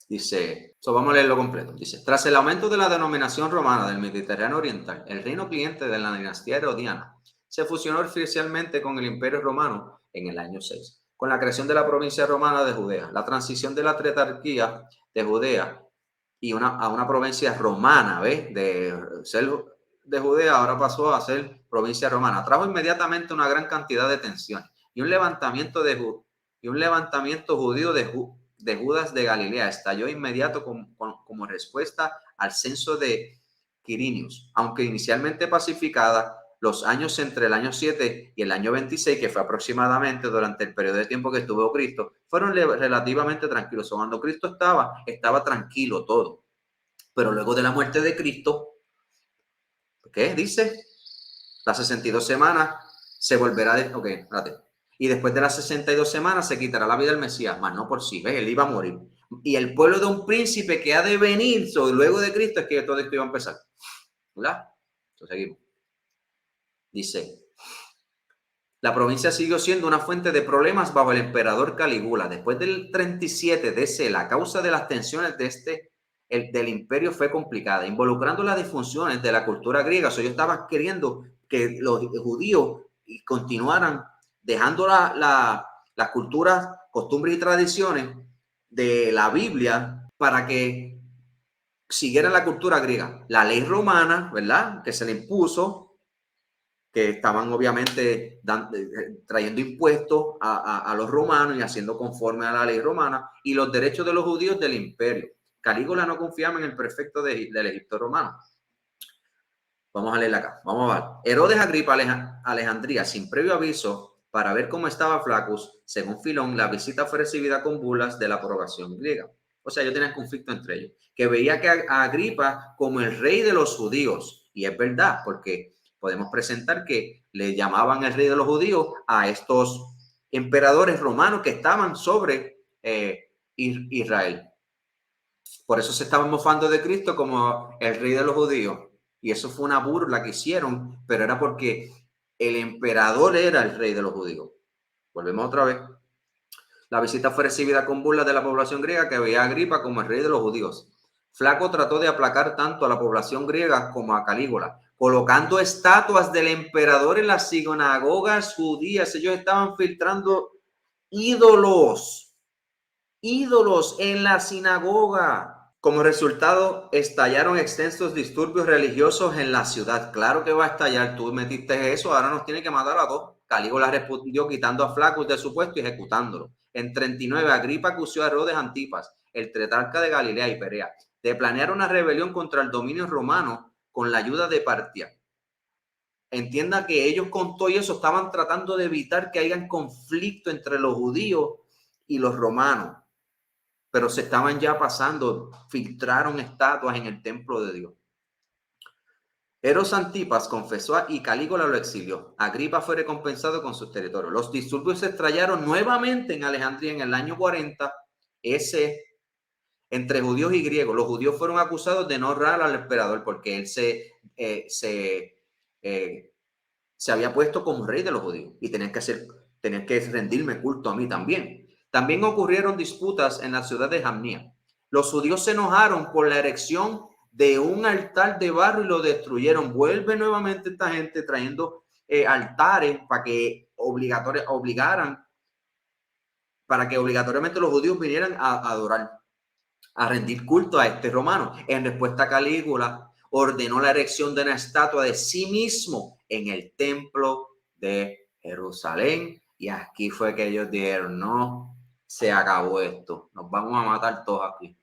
Dice, vamos a leerlo completo. Dice, tras el aumento de la denominación romana del Mediterráneo Oriental, el reino cliente de la dinastía herodiana se fusionó oficialmente con el Imperio Romano en el año 6, con la creación de la provincia romana de Judea, la transición de la tetrarquía de Judea y a una provincia romana, ¿ves? De ser de Judea ahora pasó a ser provincia romana. Trajo inmediatamente una gran cantidad de tensiones y un levantamiento judío de Judas de Galilea estalló inmediato como respuesta al censo de Quirinius. Aunque inicialmente pacificada, los años entre el año 7 y el año 26, que fue aproximadamente durante el periodo de tiempo que estuvo Cristo, fueron relativamente tranquilos. Cuando Cristo estaba tranquilo todo. Pero luego de la muerte de Cristo, ¿qué dice? Las 62 semanas se volverá y después de las 62 semanas se quitará la vida del Mesías, mas no por sí, ¿ves? Él iba a morir. Y el pueblo de un príncipe que ha de venir luego de Cristo, es que todo esto iba a empezar, ¿verdad? Entonces seguimos. Dice, la provincia siguió siendo una fuente de problemas bajo el emperador Calígula. Después del 37 DC, la causa de las tensiones del imperio fue complicada, involucrando las disfunciones de la cultura griega. Ellos estaban queriendo que los judíos continuaran dejando las culturas, costumbres y tradiciones de la Biblia para que siguieran la cultura griega. La ley romana, ¿verdad?, que se le impuso, que estaban obviamente trayendo impuestos a los romanos y haciendo conforme a la ley romana, y los derechos de los judíos del imperio. Calígula no confiaba en el prefecto del Egipto romano. Vamos a leerla acá. Vamos a ver. Herodes Agripa Alejandría, sin previo aviso, para ver cómo estaba Flaccus, según Filón, la visita fue recibida con burlas de la aprobación griega. O sea, ellos tenían conflicto entre ellos, que veía que a Agripa como el rey de los judíos. Y es verdad, porque podemos presentar que le llamaban el rey de los judíos a estos emperadores romanos que estaban sobre Israel. Por eso se estaban mofando de Cristo como el rey de los judíos. Y eso fue una burla que hicieron, pero era porque el emperador era el rey de los judíos. Volvemos otra vez. La visita fue recibida con burlas de la población griega, que veía a Agripa como el rey de los judíos. Flaco trató de aplacar tanto a la población griega como a Calígula, colocando estatuas del emperador en las sinagogas judías. Ellos estaban filtrando ídolos en la sinagoga. Como resultado, estallaron extensos disturbios religiosos en la ciudad. Claro que va a estallar, tú metiste eso, ahora nos tiene que matar a todos. Calígula respondió quitando a Flaccus de su puesto y ejecutándolo. En 39, Agripa acusó a Herodes Antipas, el tetrarca de Galilea y Perea, de planear una rebelión contra el dominio romano con la ayuda de Partia. Entienda que ellos con todo eso estaban tratando de evitar que haya conflicto entre los judíos y los romanos, pero se estaban ya pasando, filtraron estatuas en el templo de Dios. Herodes Antipas confesó y Calígula lo exilió. Agripa fue recompensado con sus territorios. Los disturbios se estrellaron nuevamente en Alejandría en el año 40 S entre judíos y griegos. Los judíos fueron acusados de no honrar al emperador porque él se había puesto como rey de los judíos y tenían que rendirme culto a mí también. También ocurrieron disputas en la ciudad de Jamnia. Los judíos se enojaron por la erección de un altar de barro y lo destruyeron. Vuelve nuevamente esta gente trayendo altares para que obligatoriamente los judíos vinieran a adorar, a rendir culto a este romano. En respuesta, Calígula ordenó la erección de una estatua de sí mismo en el templo de Jerusalén. Y aquí fue que ellos dijeron, no, se acabó esto, nos vamos a matar todos aquí.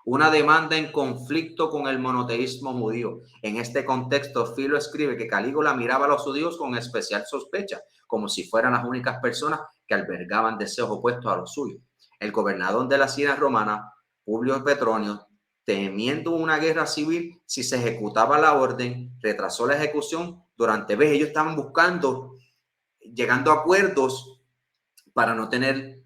Una demanda en conflicto con el monoteísmo judío. En este contexto, Filo escribe que Calígula miraba a los judíos con especial sospecha, como si fueran las únicas personas que albergaban deseos opuestos a los suyos. El gobernador de la Siria romana, Publio Petronio, temiendo una guerra civil si se ejecutaba la orden, retrasó la ejecución durante meses. Ellos estaban llegando a acuerdos para no tener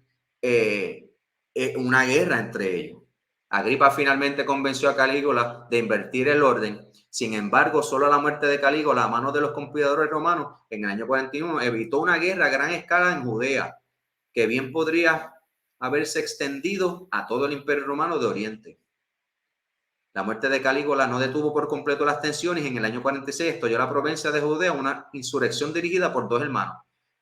una guerra entre ellos. Agripa finalmente convenció a Calígula de invertir el orden. Sin embargo, solo la muerte de Calígula a manos de los conspiradores romanos en el año 41 evitó una guerra a gran escala en Judea, que bien podría haberse extendido a todo el imperio romano de Oriente. La muerte de Calígula no detuvo por completo las tensiones y en el año 46 estalló la provincia de Judea una insurrección dirigida por dos hermanos.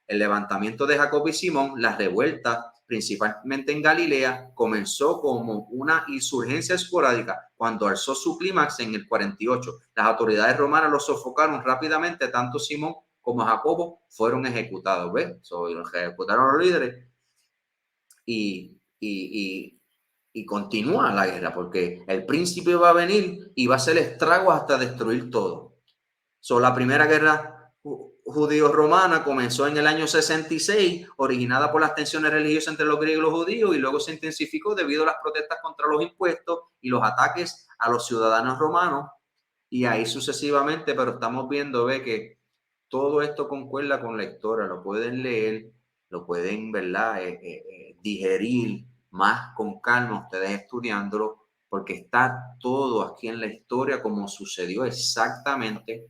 El levantamiento de Jacob y Simón, la revuelta, principalmente en Galilea, comenzó como una insurgencia esporádica. Cuando alzó su clímax en el 48, las autoridades romanas lo sofocaron rápidamente. Tanto Simón como Jacobo fueron ejecutados. ¿Ves? Los ejecutaron los líderes y continúa la guerra porque el príncipe va a venir y va a hacer estragos hasta destruir todo. La primera guerra judío-romana comenzó en el año 66, originada por las tensiones religiosas entre los griegos y los judíos, y luego se intensificó debido a las protestas contra los impuestos y los ataques a los ciudadanos romanos, y ahí sucesivamente. Pero estamos viendo que todo esto concuerda con la historia, lo pueden leer, lo pueden, ¿verdad? Digerir más con calma ustedes estudiándolo, porque está todo aquí en la historia como sucedió exactamente.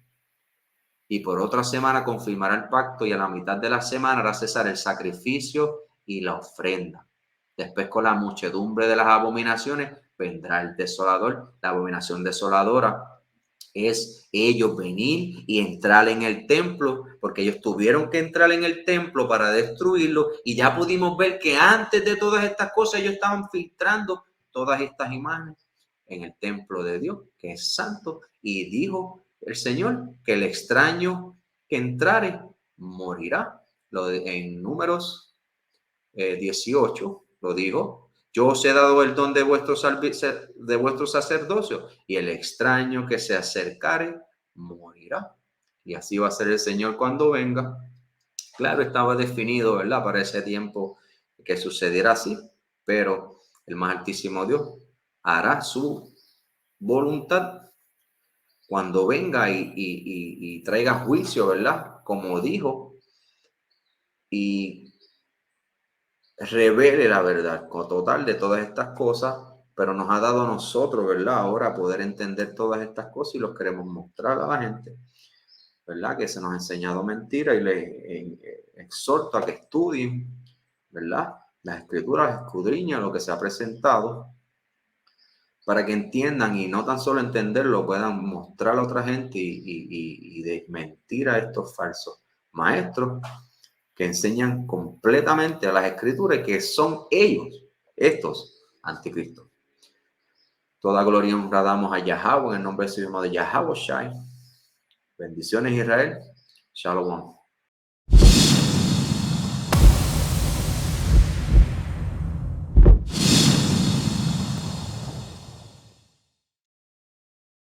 Y por otra semana confirmará el pacto, y a la mitad de la semana hará cesar el sacrificio y la ofrenda. Después, con la muchedumbre de las abominaciones, vendrá el desolador. La abominación desoladora es ellos venir y entrar en el templo, porque ellos tuvieron que entrar en el templo para destruirlo, y ya pudimos ver que antes de todas estas cosas ellos estaban filtrando todas estas imágenes en el templo de Dios, que es santo, y dijo el Señor que el extraño que entrare morirá. En Números 18 lo dijo: yo os he dado el don de vuestro sacerdocio, y el extraño que se acercare morirá. Y así va a ser el Señor cuando venga. Claro, estaba definido, ¿verdad?, para ese tiempo que sucediera así, pero el más altísimo Dios hará su voluntad cuando venga y traiga juicio, ¿verdad?, como dijo, y revele la verdad total de todas estas cosas. Pero nos ha dado a nosotros, ¿verdad?, ahora poder entender todas estas cosas, y los queremos mostrar a la gente, ¿verdad?, que se nos ha enseñado mentira, y les exhorto a que estudien, ¿verdad?, las escrituras, escudriñen lo que se ha presentado, para que entiendan y no tan solo entenderlo, puedan mostrar a otra gente y desmentir a estos falsos maestros que enseñan completamente a las escrituras que son ellos, estos anticristos. Toda gloria y honra damos a Yahweh en el nombre mismo de Yahweh Shai. Bendiciones Israel. Shalom.